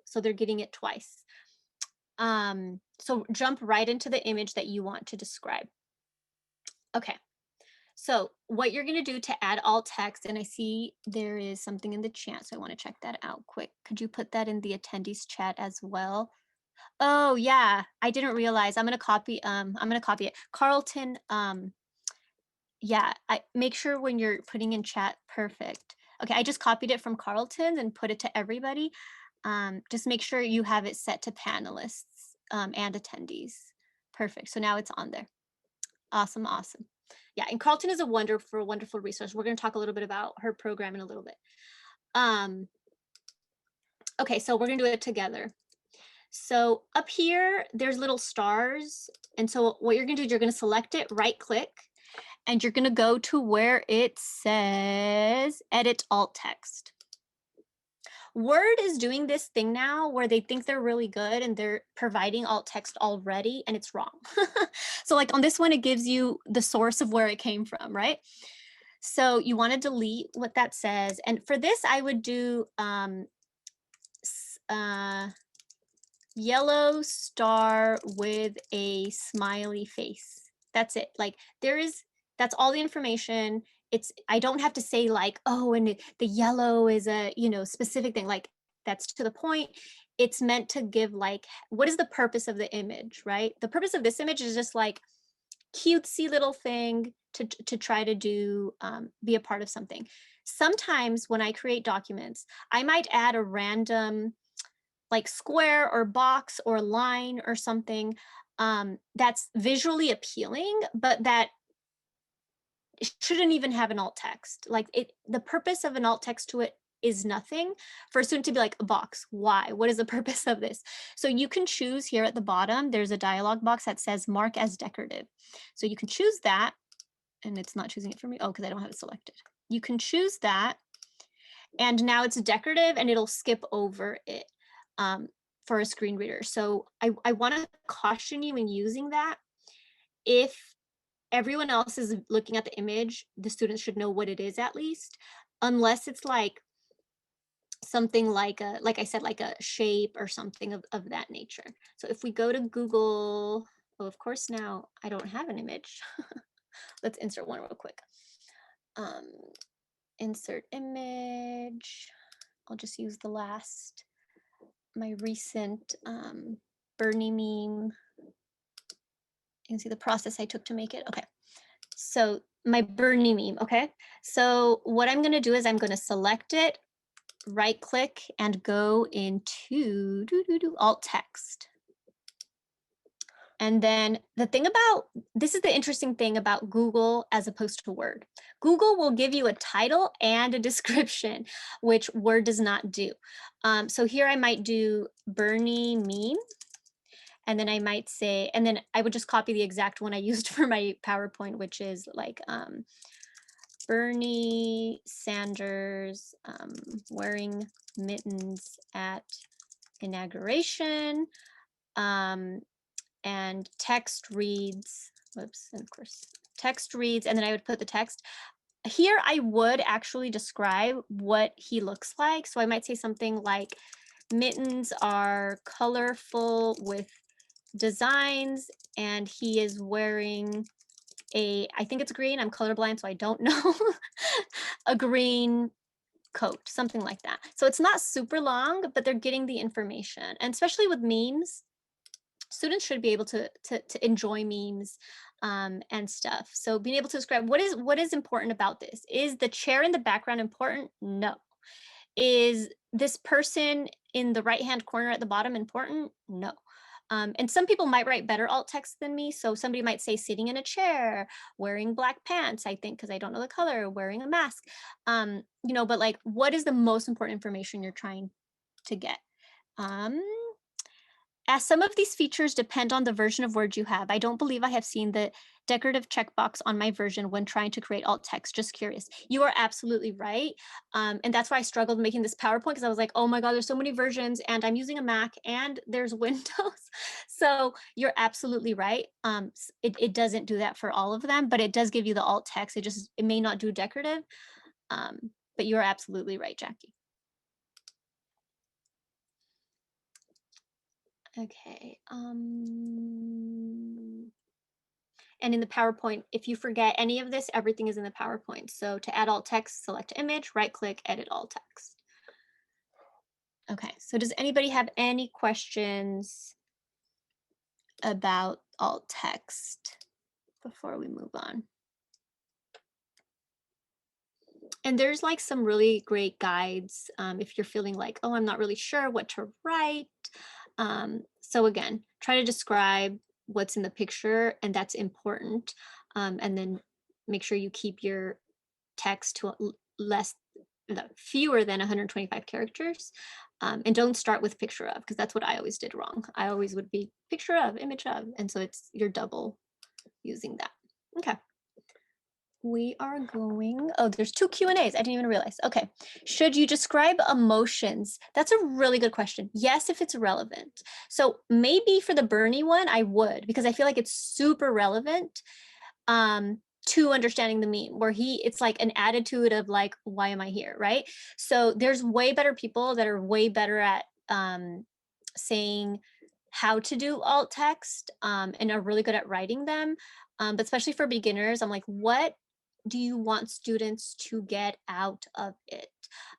so they're getting it twice. So jump right into the image that you want to describe. Okay, so what you're going to do to add alt text, and I see there is something in the chat, so I want to check that out quick. Could you put that in the attendees chat as well? Oh yeah, I didn't realize. I'm gonna copy it. Carlton, yeah, make sure when you're putting in chat, perfect. Okay, I just copied it from Carlton and put it to everybody. Just make sure you have it set to panelists and attendees. Perfect. So now it's on there. Awesome, awesome. Yeah, and Carlton is a wonderful resource. We're going to talk a little bit about her program in a little bit. Okay, so we're going to do it together. So up here, there's little stars. And so what you're going to do, you're going to select it, right click, and you're going to go to where it says edit alt text. Word is doing this thing now where they think they're really good and they're providing alt text already, and it's wrong. So like on this one, it gives you the source of where it came from, right? So you want to delete what that says. And for this, I would do yellow star with a smiley face. That's it. Like that's all the information. I don't have to say like, oh, and the yellow is a, specific thing. Like that's to the point. It's meant to give like, what is the purpose of the image, right? The purpose of this image is just like cutesy little thing to try to do, be a part of something. Sometimes when I create documents, I might add a random like square or box or line or something that's visually appealing, but that shouldn't even have an alt text. Like the purpose of an alt text to it is nothing. For a student to be like, a box, why? What is the purpose of this? So you can choose here at the bottom, there's a dialog box that says mark as decorative. So you can choose that, and it's not choosing it for me. Oh, because I don't have it selected. You can choose that, and now it's decorative and it'll skip over it for a screen reader. So I want to caution you in using that. If everyone else is looking at the image, the students should know what it is at least, unless it's like something like like I said, like a shape or something of that nature. So if we go to Google, oh, of course, now I don't have an image. Let's insert one real quick. Insert image. I'll just use my recent Bernie meme. You can see the process I took to make it. Okay. So my Bernie meme, okay? So what I'm gonna do is I'm gonna select it, right click, and go into alt text. And then this is the interesting thing about Google as opposed to Word. Google will give you a title and a description, which Word does not do. So here I might do Bernie meme. And then I might say, and then I would just copy the exact one I used for my PowerPoint, which is like Bernie Sanders wearing mittens at inauguration. And text reads, whoops, and of course, text reads, and then I would put the text. Here I would actually describe what he looks like. So I might say something like, mittens are colorful with designs, and he is wearing I think it's green, I'm colorblind, so I don't know, a green coat, something like that. So it's not super long, but they're getting the information. And especially with memes, students should be able to enjoy memes and stuff. So being able to describe what is important about this. Is the chair in the background important? No. Is this person in the right-hand corner at the bottom important? No. And some people might write better alt text than me. So somebody might say sitting in a chair, wearing black pants, I think, because I don't know the color, wearing a mask. But like, what is the most important information you're trying to get? As some of these features depend on the version of Word you have, I don't believe I have seen the decorative checkbox on my version when trying to create alt text. Just curious. You are absolutely right. And that's why I struggled making this PowerPoint, because I was like, oh my God, there's so many versions and I'm using a Mac and there's Windows. So you're absolutely right. It doesn't do that for all of them, but it does give you the alt text. It may not do decorative, but you're absolutely right, Jackie. Okay. And in the PowerPoint, if you forget any of this, everything is in the PowerPoint. So to add alt text, select image, right click, edit alt text. Okay, so does anybody have any questions about alt text before we move on? And there's like some really great guides if you're feeling like, oh, I'm not really sure what to write. So again, try to describe what's in the picture, and that's important. And then make sure you keep your text to fewer than 125 characters. And don't start with picture of, because that's what I always did wrong. I always would be picture of, image of, and so you're double using that. Okay. we are going, oh, there's 2 Q&As. I didn't even realize. Okay. Should you describe emotions? That's a really good question. Yes, if it's relevant. So maybe for the Bernie one, I would, because I feel like it's super relevant to understanding the meme, where it's like an attitude of like, why am I here, right? So there's way better people that are way better at saying how to do alt text and are really good at writing them. But especially for beginners, I'm like, what do you want students to get out of it?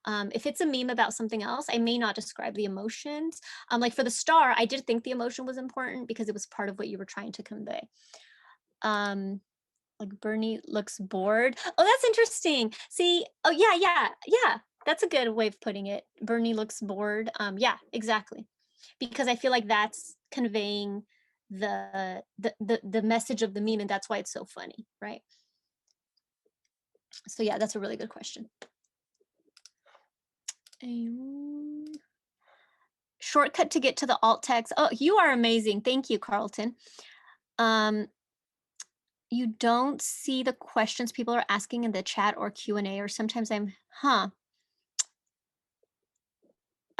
If it's a meme about something else, I may not describe the emotions. Like for the star, I did think the emotion was important because it was part of what you were trying to convey. Like Bernie looks bored. Oh, that's interesting. See, oh yeah. That's a good way of putting it. Bernie looks bored. Yeah, exactly. Because I feel like that's conveying the message of the meme, and that's why it's so funny, right? So yeah, that's a really good question. Shortcut to get to the alt text. Oh, you are amazing. Thank you, Carlton. You don't see the questions people are asking in the chat or Q&A, or sometimes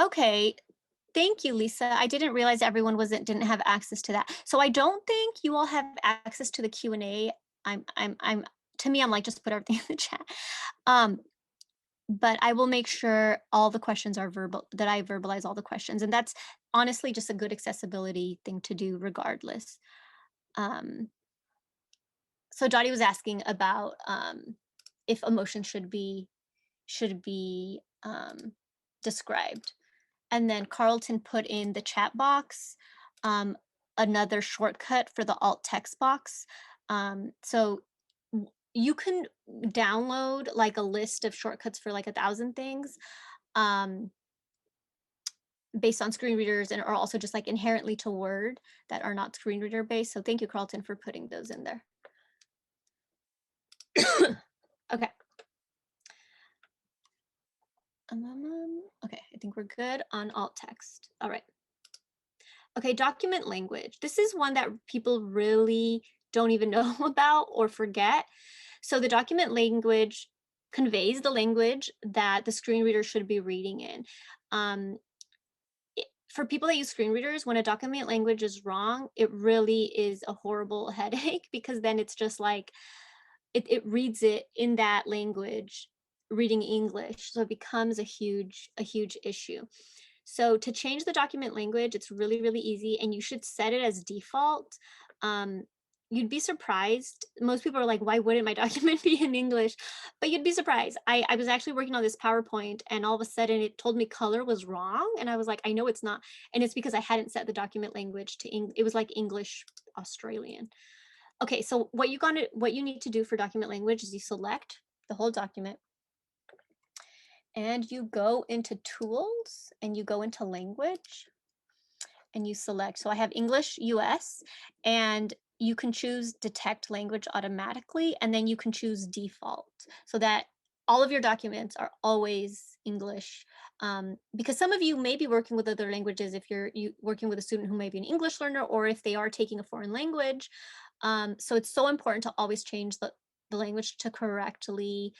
okay. Thank you, Lisa. I didn't realize everyone didn't have access to that. So I don't think you all have access to the Q&A. To me, I'm like, just put everything in the chat. But I will make sure all the questions are verbal, that I verbalize all the questions. And that's honestly just a good accessibility thing to do regardless. So Dottie was asking about if emotion should be described. And then Carlton put in the chat box another shortcut for the alt text box. So you can download like a list of shortcuts for like 1,000 things based on screen readers, and are also just like inherently to Word that are not screen reader based. So thank you, Carlton, for putting those in there. Okay. Okay, I think we're good on alt text. All right. Okay, document language. This is one that people really don't even know about or forget. So the document language conveys the language that the screen reader should be reading in. For people that use screen readers, when a document language is wrong, it really is a horrible headache, because then it's just like, it reads it in that language, reading English. So it becomes a huge issue. So to change the document language, it's really, really easy, and you should set it as default. You'd be surprised. Most people are like, why wouldn't my document be in English? But you'd be surprised. I was actually working on this PowerPoint, and all of a sudden it told me color was wrong. And I was like, I know it's not. And it's because I hadn't set the document language to English. It was like English Australian. Okay, so what you need to do for document language is you select the whole document, and you go into tools, and you go into language, and you select. So I have English US, and you can choose detect language automatically, and then you can choose default, so that all of your documents are always English. Because some of you may be working with other languages, if you're working with a student who may be an English learner, or if they are taking a foreign language. So it's so important to always change the language to correctly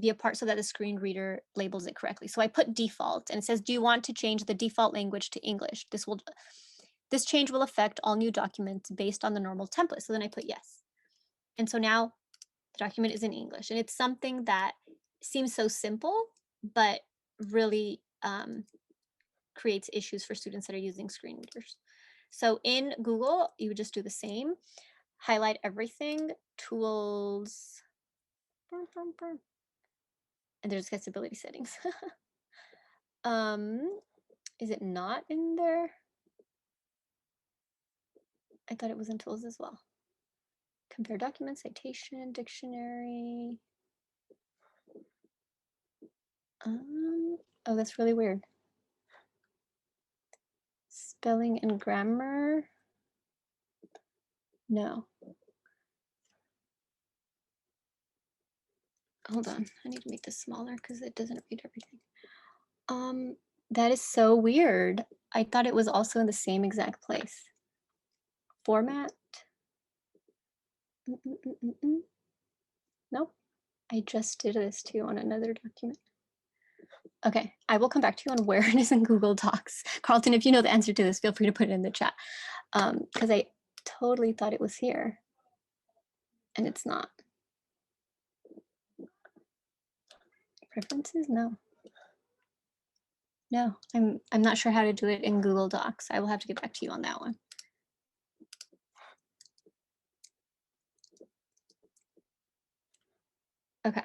be a part, so that the screen reader labels it correctly. So I put default, and it says, do you want to change the default language to English? This change will affect all new documents based on the normal template. So then I put yes. And so now the document is in English, and it's something that seems so simple, but really creates issues for students that are using screen readers. So in Google, you would just do the same, highlight everything, tools, and there's accessibility settings. Is it not in there? I thought it was in tools as well. Compare document, citation, dictionary. Oh, that's really weird. Spelling and grammar. No. Hold on, I need to make this smaller because it doesn't read everything. That is so weird. I thought it was also in the same exact place. Format. No, I just did this too on another document. Okay, I will come back to you on where it is in Google Docs. Carlton, if you know the answer to this, feel free to put it in the chat. Because I totally thought it was here and it's not. Preferences? No. No, I'm not sure how to do it in Google Docs. I will have to get back to you on that one. Okay.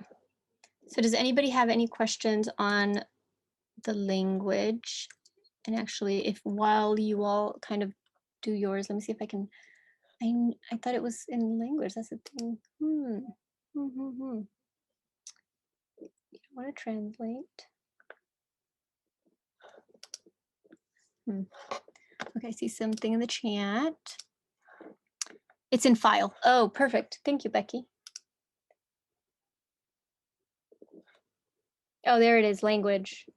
So does anybody have any questions on the language? And actually, if while you all kind of do yours, let me see if I can. I thought it was in language. That's the thing. You don't want to translate. Okay, I see something in the chat. It's in file. Oh, perfect. Thank you, Becky. Oh, there it is, language.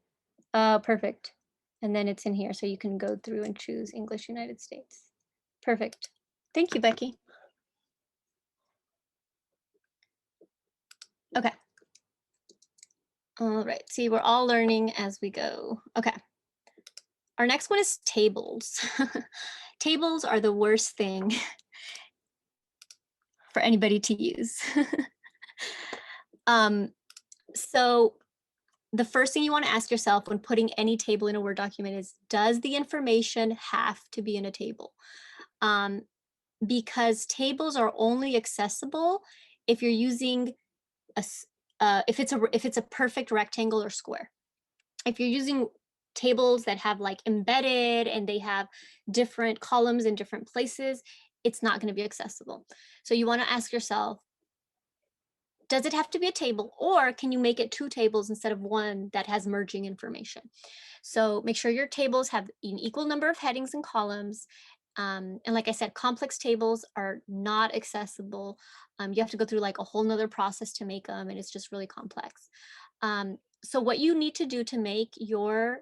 Perfect. And then it's in here, so you can go through and choose English United States. Perfect. Thank you, Becky. Okay. All right, see, we're all learning as we go. Okay. Our next one is tables. Tables are the worst thing for anybody to use. So the first thing you want to ask yourself when putting any table in a Word document is, does the information have to be in a table? Because tables are only accessible if you're using if it's a perfect rectangle or square. If you're using tables that have like embedded and they have different columns in different places, it's not going to be accessible. So you want to ask yourself, does it have to be a table, or can you make it 2 tables instead of 1 that has merging information? So make sure your tables have an equal number of headings and columns. And like I said, complex tables are not accessible. You have to go through like a whole nother process to make them, and it's just really complex. So what you need to do to make your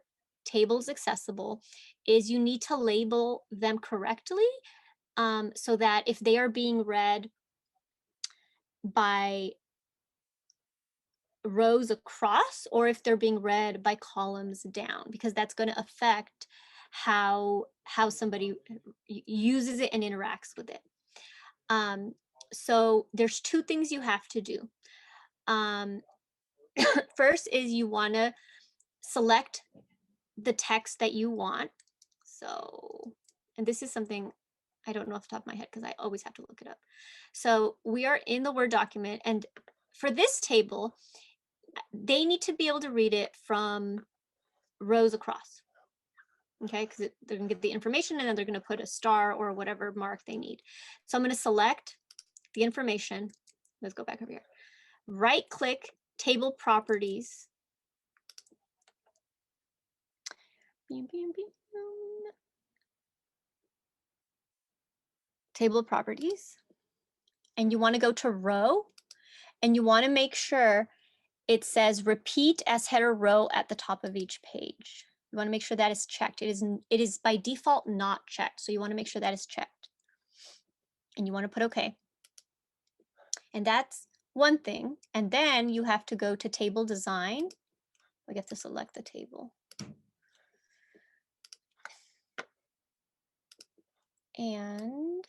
tables accessible is you need to label them correctly, so that if they are being read by rows across or if they're being read by columns down, because that's going to affect how somebody uses it and interacts with it. So there's 2 things you have to do. First is you want to select the text that you want. So, and this is something I don't know off the top of my head because I always have to look it up. So we are in the Word document, and for this table, they need to be able to read it from rows across. Okay, because they're going to get the information and then they're going to put a star or whatever mark they need. So I'm going to select the information. Let's go back over here. Right click, table properties. Table properties. And you want to go to row, and you want to make sure it says repeat as header row at the top of each page. You want to make sure that is checked. It is by default not checked. So you want to make sure that is checked. And you want to put OK. And that's one thing. And then you have to go to table design. We have to select the table. And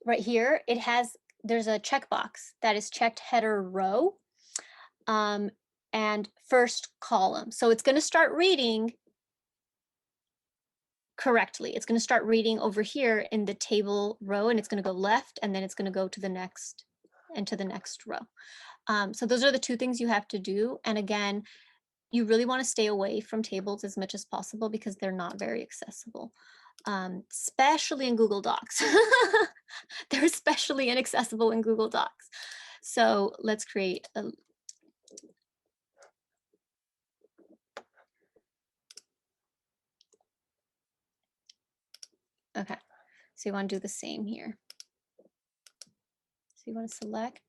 right here, there's a checkbox that is checked header row and first column. So it's going to start reading correctly. It's going to start reading over here in the table row, and it's going to go left, and then it's going to go to the next and to the next row. So those are the 2 things you have to do. And again, you really want to stay away from tables as much as possible because they're not very accessible, especially in Google Docs. They're especially inaccessible in Google Docs. So let's create a okay, so you want to do the same here. So you want to select.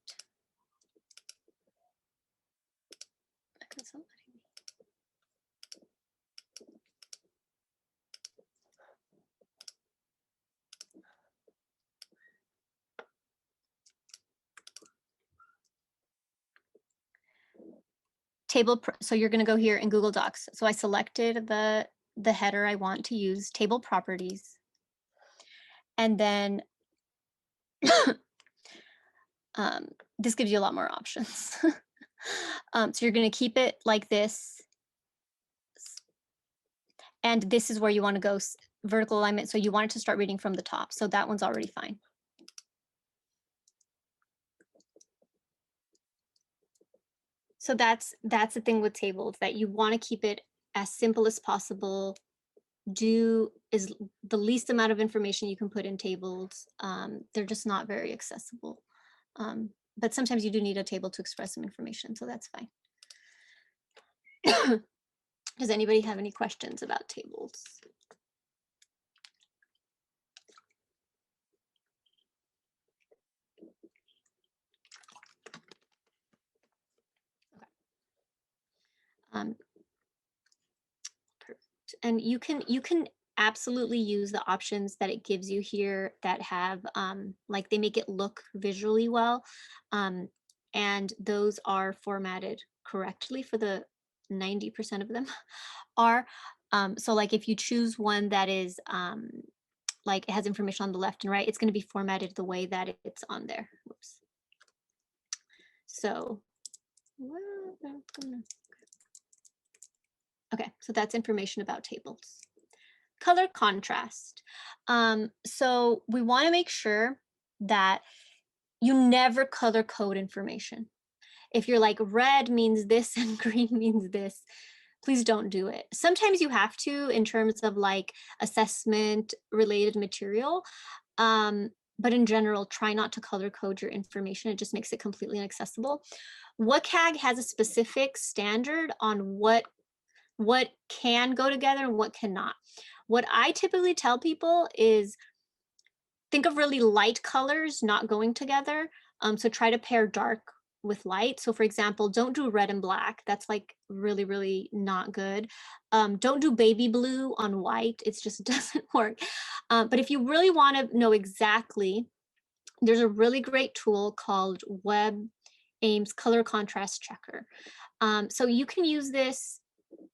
so you're going to go here in Google Docs. So I selected the header I want to use, table properties. And then this gives you a lot more options. So you're going to keep it like this. And this is where you want to go vertical alignment. So you want it to start reading from the top. So that one's already fine. So that's the thing with tables, that you want to keep it as simple as possible. Do is the least amount of information you can put in tables. They're just not very accessible. But sometimes you do need a table to express some information, so that's fine. Does anybody have any questions about tables? Okay. Perfect. And you can absolutely use the options that it gives you here that have like they make it look visually well, and those are formatted correctly for the 90% of them are. So like if you choose one that is like it has information on the left and right, it's going to be formatted the way that it's on there. Whoops. So okay, so that's information about tables. Color contrast. So we want to make sure that you never color code information. If you're like red means this and green means this, please don't do it. Sometimes you have to in terms of like assessment related material. But in general, try not to color code your information. It just makes it completely inaccessible. WCAG has a specific standard on what can go together and what cannot. What I typically tell people is think of really light colors not going together. So try to pair dark with light. So for example, don't do red and black. That's like really, really not good. Don't do baby blue on white. It just doesn't work. But if you really want to know exactly, there's a really great tool called WebAIM's Color Contrast Checker. So you can use this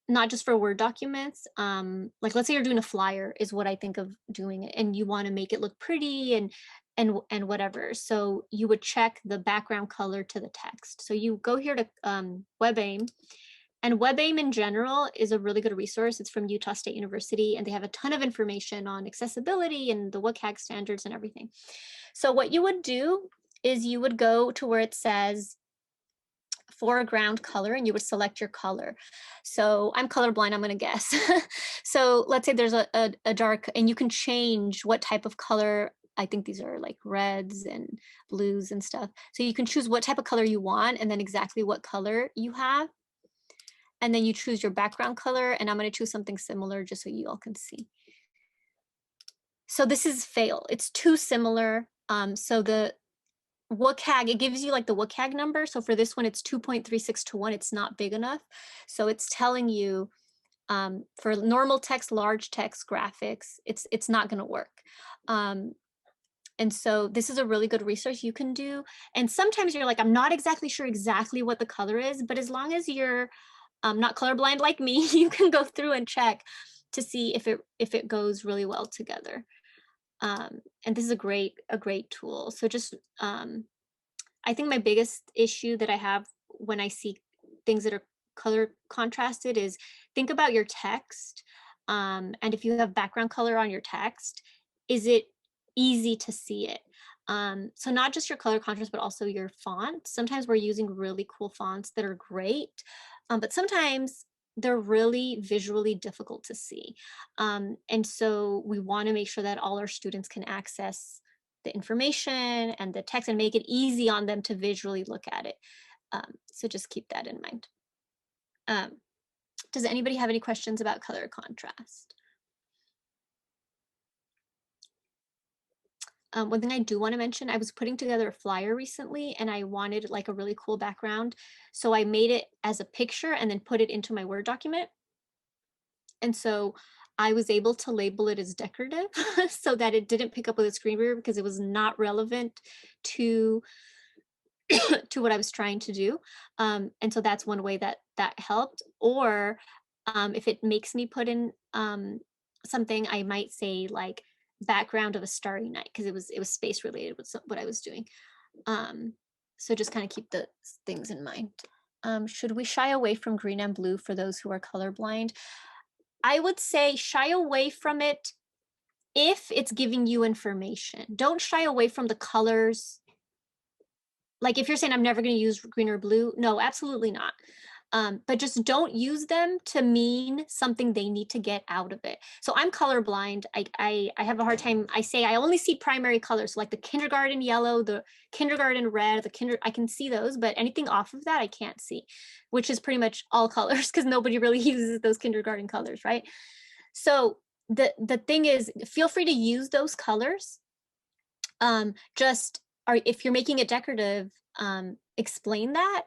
not just for Word documents. Like let's say you're doing a flyer is what I think of doing it, and you want to make it look pretty and whatever. So you would check the background color to the text. So you go here to WebAIM, and WebAIM in general is a really good resource. It's from Utah State University, and they have a ton of information on accessibility and the WCAG standards and everything. So what you would do is you would go to where it says foreground color and you would select your color. So I'm colorblind, I'm going to guess. So let's say there's a dark, and you can change what type of color. I think these are like reds and blues and stuff. So you can choose what type of color you want and then exactly what color you have. And then you choose your background color, and I'm going to choose something similar just so you all can see. So this is fail. It's too similar. So the WCAG, it gives you like the WCAG number. So for this one, it's 2.36 to 1. It's not big enough. So it's telling you for normal text, large text graphics, it's not going to work. And so this is a really good resource you can do. And sometimes you're like, I'm not exactly sure exactly what the color is, but as long as you're not colorblind like me, you can go through and check to see if it goes really well together. And this is a great tool. So just I think my biggest issue that I have when I see things that are color contrasted is think about your text. And if you have background color on your text, is it easy to see it? So not just your color contrast, but also your font. Sometimes we're using really cool fonts that are great, but sometimes they're really visually difficult to see. And so we want to make sure that all our students can access the information and the text and make it easy on them to visually look at it. So just keep that in mind. Does anybody have any questions about color contrast? One thing I do want to mention, I was putting together a flyer recently and I wanted like a really cool background. So I made it as a picture and then put it into my Word document. And so I was able to label it as decorative so that it didn't pick up with a screen reader because it was not relevant to to what I was trying to do. And so that's one way that that helped. Or if it makes me put in something, I might say like background of a starry night, because it was space related with what I was doing. Um, so just kind of keep the things in mind. Should we shy away from green and blue for those who are colorblind? I would say shy away from it if it's giving you information. Don't shy away from the colors. Like if you're saying I'm never going to use green or blue, no, absolutely not. But just don't use them to mean something they need to get out of it. So I'm colorblind. I have a hard time. I say I only see primary colors, so like the kindergarten yellow, the kindergarten red, I can see those, but anything off of that I can't see, which is pretty much all colors because nobody really uses those kindergarten colors, right? So the thing is, feel free to use those colors. Just or if you're making it decorative, explain that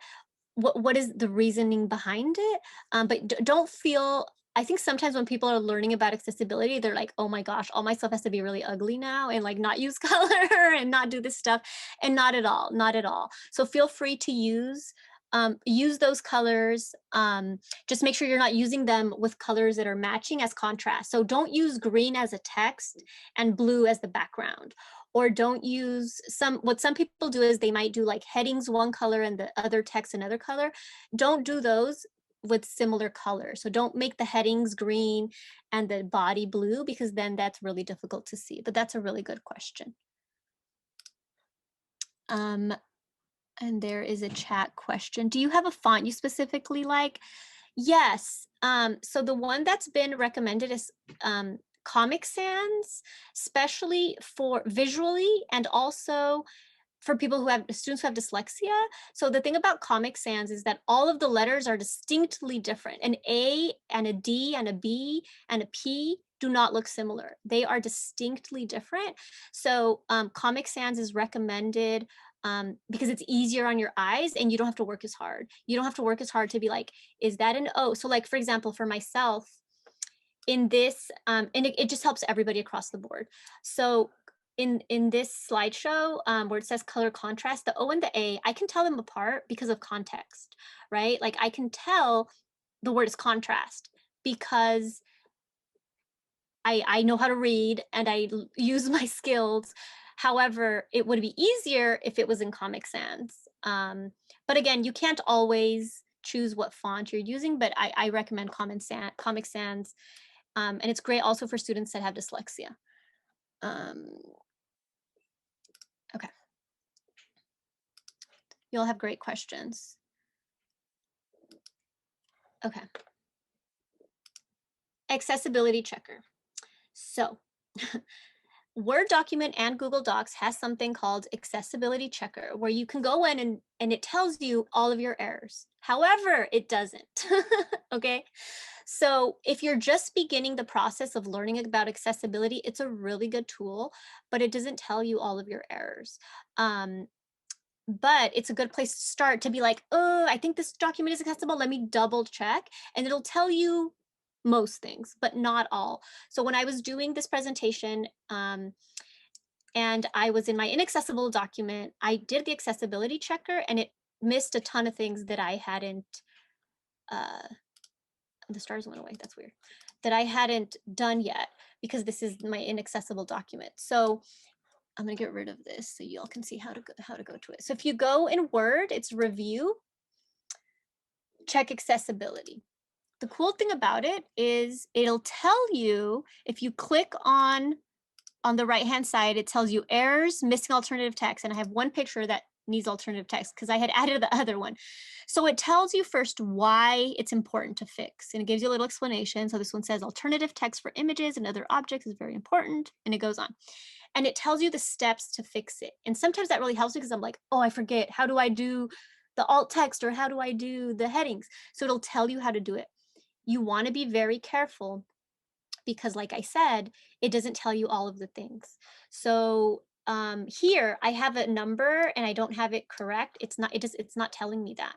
what is the reasoning behind it. But don't feel, I think sometimes when people are learning about accessibility, they're like, oh my gosh, all my stuff has to be really ugly now and like not use color and not do this stuff. And not at all, not at all. So feel free to use those colors. Just make sure you're not using them with colors that are matching as contrast. So don't use green as a text and blue as the background. Or don't use what some people do is they might do like headings one color and the other text another color. Don't do those with similar colors. So don't make the headings green and the body blue, because then that's really difficult to see. But that's a really good question. And there is a chat question. Do you have a font you specifically like? Yes. So the one that's been recommended is Comic Sans, especially for visually and also for people who have students who have dyslexia. So the thing about Comic Sans is that all of the letters are distinctly different. An A and a D and a B and a P do not look similar. They are distinctly different. So Comic Sans is recommended because it's easier on your eyes and you don't have to work as hard. You don't have to work as hard to be like, is that an O? So like, for example, for myself, in this, and it just helps everybody across the board. So in this slideshow where it says color contrast, the O and the A, I can tell them apart because of context, right? Like I can tell the word is contrast because I know how to read and I use my skills. However, it would be easier if it was in Comic Sans. But again, you can't always choose what font you're using, but I recommend Comic Sans. And it's great also for students that have dyslexia. Okay. You'll have great questions. Okay. Accessibility checker. So Word document and Google Docs has something called accessibility checker, where you can go in and it tells you all of your errors. However, it doesn't. Okay. So if you're just beginning the process of learning about accessibility, it's a really good tool, but it doesn't tell you all of your errors. But it's a good place to start to be like, oh, I think this document is accessible. Let me double check. And it'll tell you most things, but not all. So when I was doing this presentation, and I was in my inaccessible document, I did the accessibility checker and it missed a ton of things that I hadn't, the stars went away, that's weird, that I hadn't done yet because this is my inaccessible document. So I'm gonna get rid of this so y'all can see how to go to it. So if you go in Word, it's review, check accessibility. The cool thing about it is it'll tell you, if you click on the right-hand side, it tells you errors, missing alternative text. And I have one picture that needs alternative text because I had added the other one. So it tells you first why it's important to fix. And it gives you a little explanation. So this one says alternative text for images and other objects is very important. And it goes on. And it tells you the steps to fix it. And sometimes that really helps me because I'm like, oh, I forget. How do I do the alt text, or how do I do the headings? So it'll tell you how to do it. You want to be very careful because, like I said, it doesn't tell you all of the things. So here I have a number and I don't have it correct. It's not telling me that.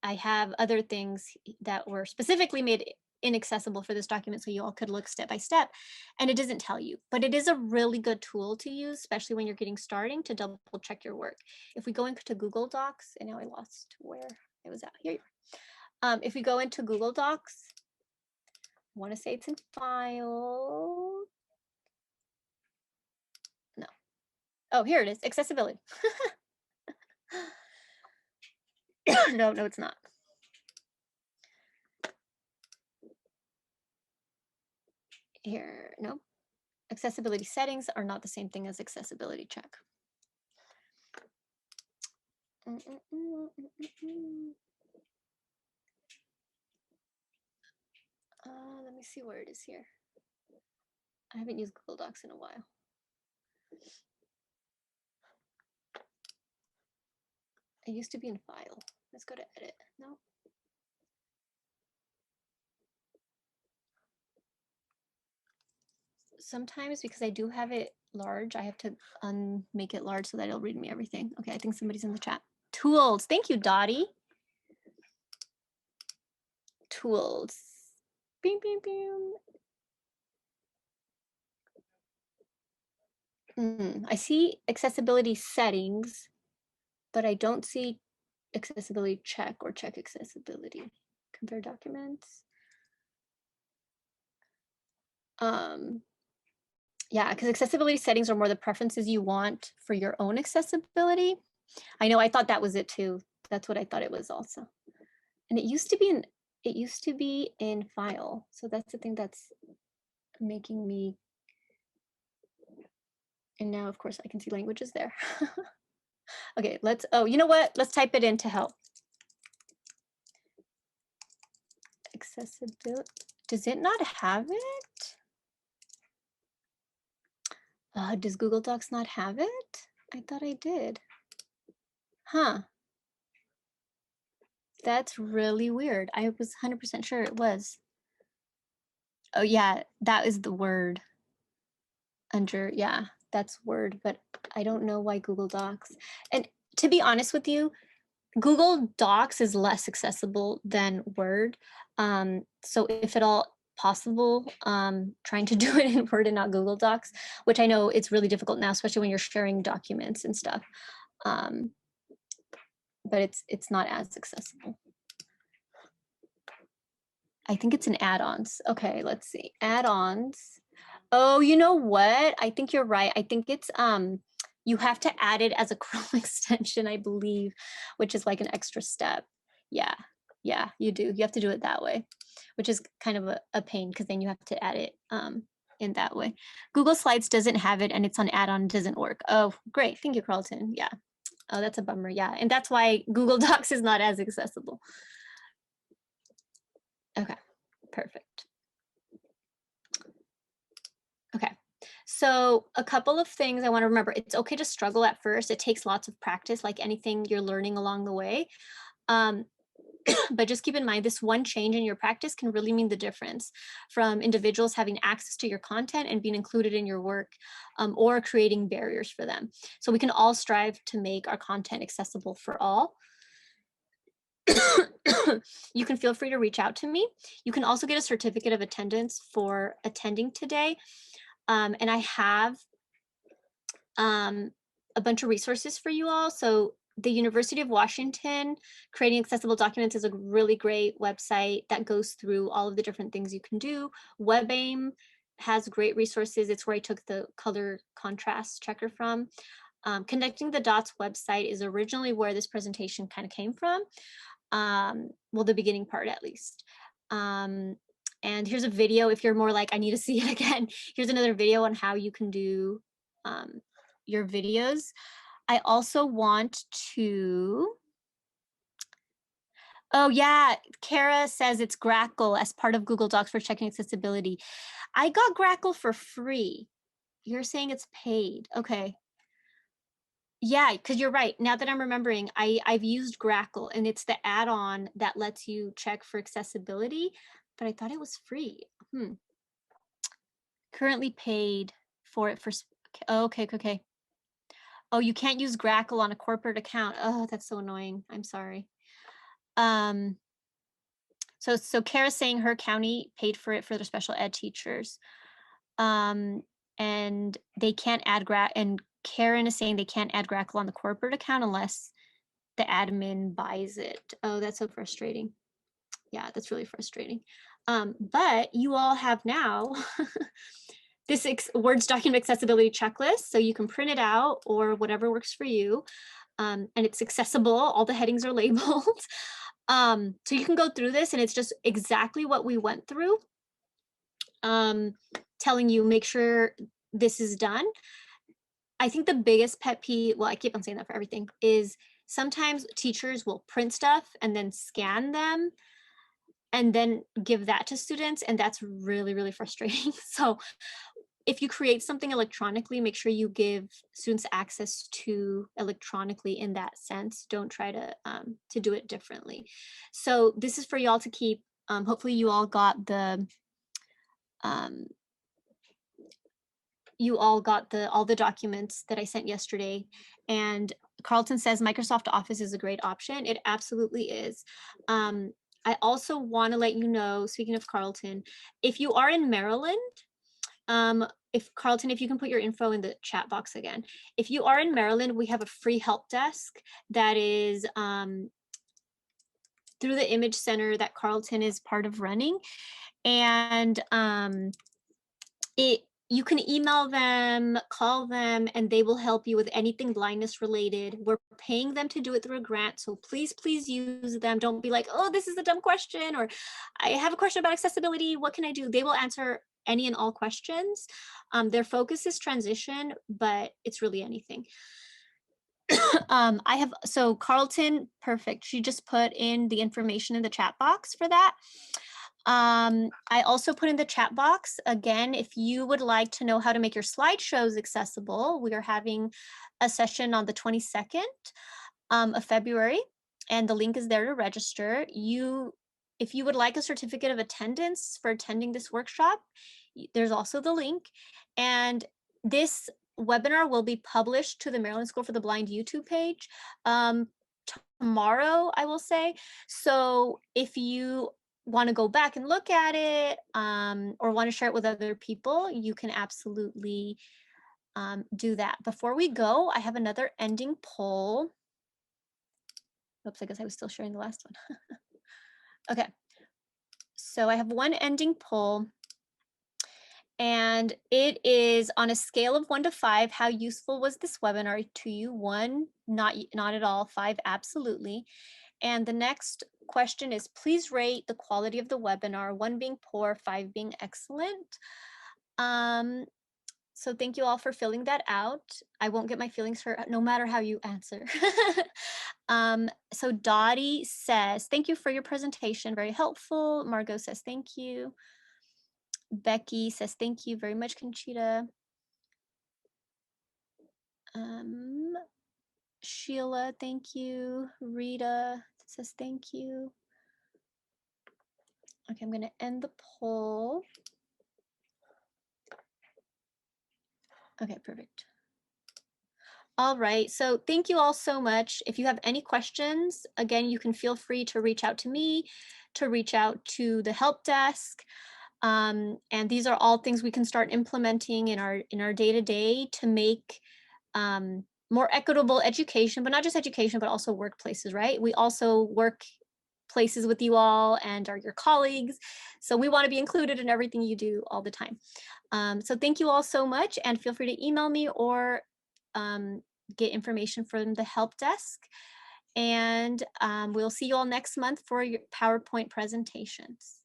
I have other things that were specifically made inaccessible for this document so you all could look step by step, and it doesn't tell you, but it is a really good tool to use, especially when you're getting starting, to double check your work. If we go into Google Docs, and now I lost where it was at. Here you are. If we go into Google Docs, I want to say it's in File. No. Oh, here it is, accessibility. No, it's not. Here, no. Accessibility settings are not the same thing as accessibility check. Let me see where it is here. I haven't used Google Docs in a while. It used to be in File. Let's go to Edit. No. Sometimes, because I do have it large, I have to make it large so that it'll read me everything. Okay, I think somebody's in the chat. Tools. Thank you, Dottie. Tools. Beam, beam, beam. I see accessibility settings, but I don't see accessibility check or check accessibility. Compare documents. Yeah, because accessibility settings are more the preferences you want for your own accessibility. I know, I thought that was it too. That's what I thought it was also. And it used to be in File. So that's the thing that's making me. And now, of course, I can see languages there. Okay, oh, you know what? Let's type it in to help. Accessibility. Does it not have it? Does Google Docs not have it? I thought I did. Huh. That's really weird. I was 100% sure it was. Oh yeah, that is the Word. Yeah, that's Word, but I don't know why Google Docs. And to be honest with you, Google Docs is less accessible than Word. So if at all possible, trying to do it in Word and not Google Docs, which I know it's really difficult now, especially when you're sharing documents and stuff. But it's not as accessible. I think it's in add-ons. Okay, let's see. Add-ons. Oh, you know what? I think you're right. I think it's you have to add it as a Chrome extension, I believe, which is like an extra step. Yeah, you do. You have to do it that way, which is kind of a pain because then you have to add it in that way. Google Slides doesn't have it and it's on add-on, doesn't work. Oh, great. Thank you, Carlton. Yeah. Oh, that's a bummer. Yeah. And that's why Google Docs is not as accessible. Okay, perfect. Okay, so a couple of things I want to remember. It's okay to struggle at first. It takes lots of practice, like anything you're learning along the way. But just keep in mind, this one change in your practice can really mean the difference from individuals having access to your content and being included in your work, or creating barriers for them. So we can all strive to make our content accessible for all. You can feel free to reach out to me. You can also get a certificate of attendance for attending today. And I have a bunch of resources for you all. So the University of Washington Creating Accessible Documents is a really great website that goes through all of the different things you can do. WebAIM has great resources. It's where I took the color contrast checker from. Connecting the Dots website is originally where this presentation kind of came from. Well, the beginning part at least. And here's a video if you're more like, I need to see it again. Here's another video on how you can do your videos. I also want to, oh yeah, Kara says it's Grackle as part of Google Docs for checking accessibility. I got Grackle for free. You're saying it's paid. Okay. Yeah, because you're right. Now that I'm remembering, I've used Grackle and it's the add-on that lets you check for accessibility, but I thought it was free. Currently paid for it for, okay. Oh, you can't use Grackle on a corporate account. Oh, that's so annoying. I'm sorry. So Kara's saying her county paid for it for their special ed teachers. And they can't add and Karen is saying they can't add Grackle on the corporate account unless the admin buys it. Oh, that's so frustrating. Yeah, that's really frustrating. But you all have now this Words document accessibility checklist, so you can print it out or whatever works for you. And it's accessible. All the headings are labeled. So you can go through this and it's just exactly what we went through. Telling you, make sure this is done. I think the biggest pet peeve, well, I keep on saying that for everything, is sometimes teachers will print stuff and then scan them and then give that to students. And that's really, really frustrating. So if you create something electronically, make sure you give students access to electronically in that sense. Don't try to do it differently. So this is for y'all to keep. Hopefully you all got the all the documents that I sent yesterday. And Carlton says Microsoft Office is a great option. It absolutely is. I also want to let you know, speaking of Carlton, if you are in Maryland, if Carlton, if you can put your info in the chat box again. If you are in Maryland, we have a free help desk that is through the Image Center that Carlton is part of running. And you can email them, call them, and they will help you with anything blindness related. We're paying them to do it through a grant, so please, please use them. Don't be like, oh, this is a dumb question, or I have a question about accessibility. What can I do? They will answer any and all questions. Their focus is transition, but it's really anything. So Carlton, perfect. She just put in the information in the chat box for that. I also put in the chat box, again, if you would like to know how to make your slideshows accessible, we are having a session on the 22nd of February, and the link is there to register. If you would like a certificate of attendance for attending this workshop, there's also the link. And this webinar will be published to the Maryland School for the Blind YouTube page tomorrow, I will say. So if you want to go back and look at it or want to share it with other people, you can absolutely do that. Before we go, I have another ending poll. Oops, I guess I was still sharing the last one. Okay, so I have one ending poll, and it is on a scale of 1 to 5, how useful was this webinar to you? 1, not at all, 5, absolutely. And the next question is, please rate the quality of the webinar, 1 being poor, 5 being excellent. So thank you all for filling that out. I won't get my feelings hurt no matter how you answer. So Dottie says, thank you for your presentation, very helpful. Margot says, thank you. Becky says, thank you very much, Conchita. Sheila, thank you. Rita says, thank you. Okay, I'm going to end the poll. Okay, perfect. All right, so thank you all so much. If you have any questions, again, you can feel free to reach out to me, to reach out to the help desk. And these are all things we can start implementing in our day-to-day to make more equitable education, but not just education, but also workplaces, right? We also work places with you all and are your colleagues. So we want to be included in everything you do all the time. So thank you all so much, and feel free to email me or get information from the help desk. And we'll see you all next month for your PowerPoint presentations.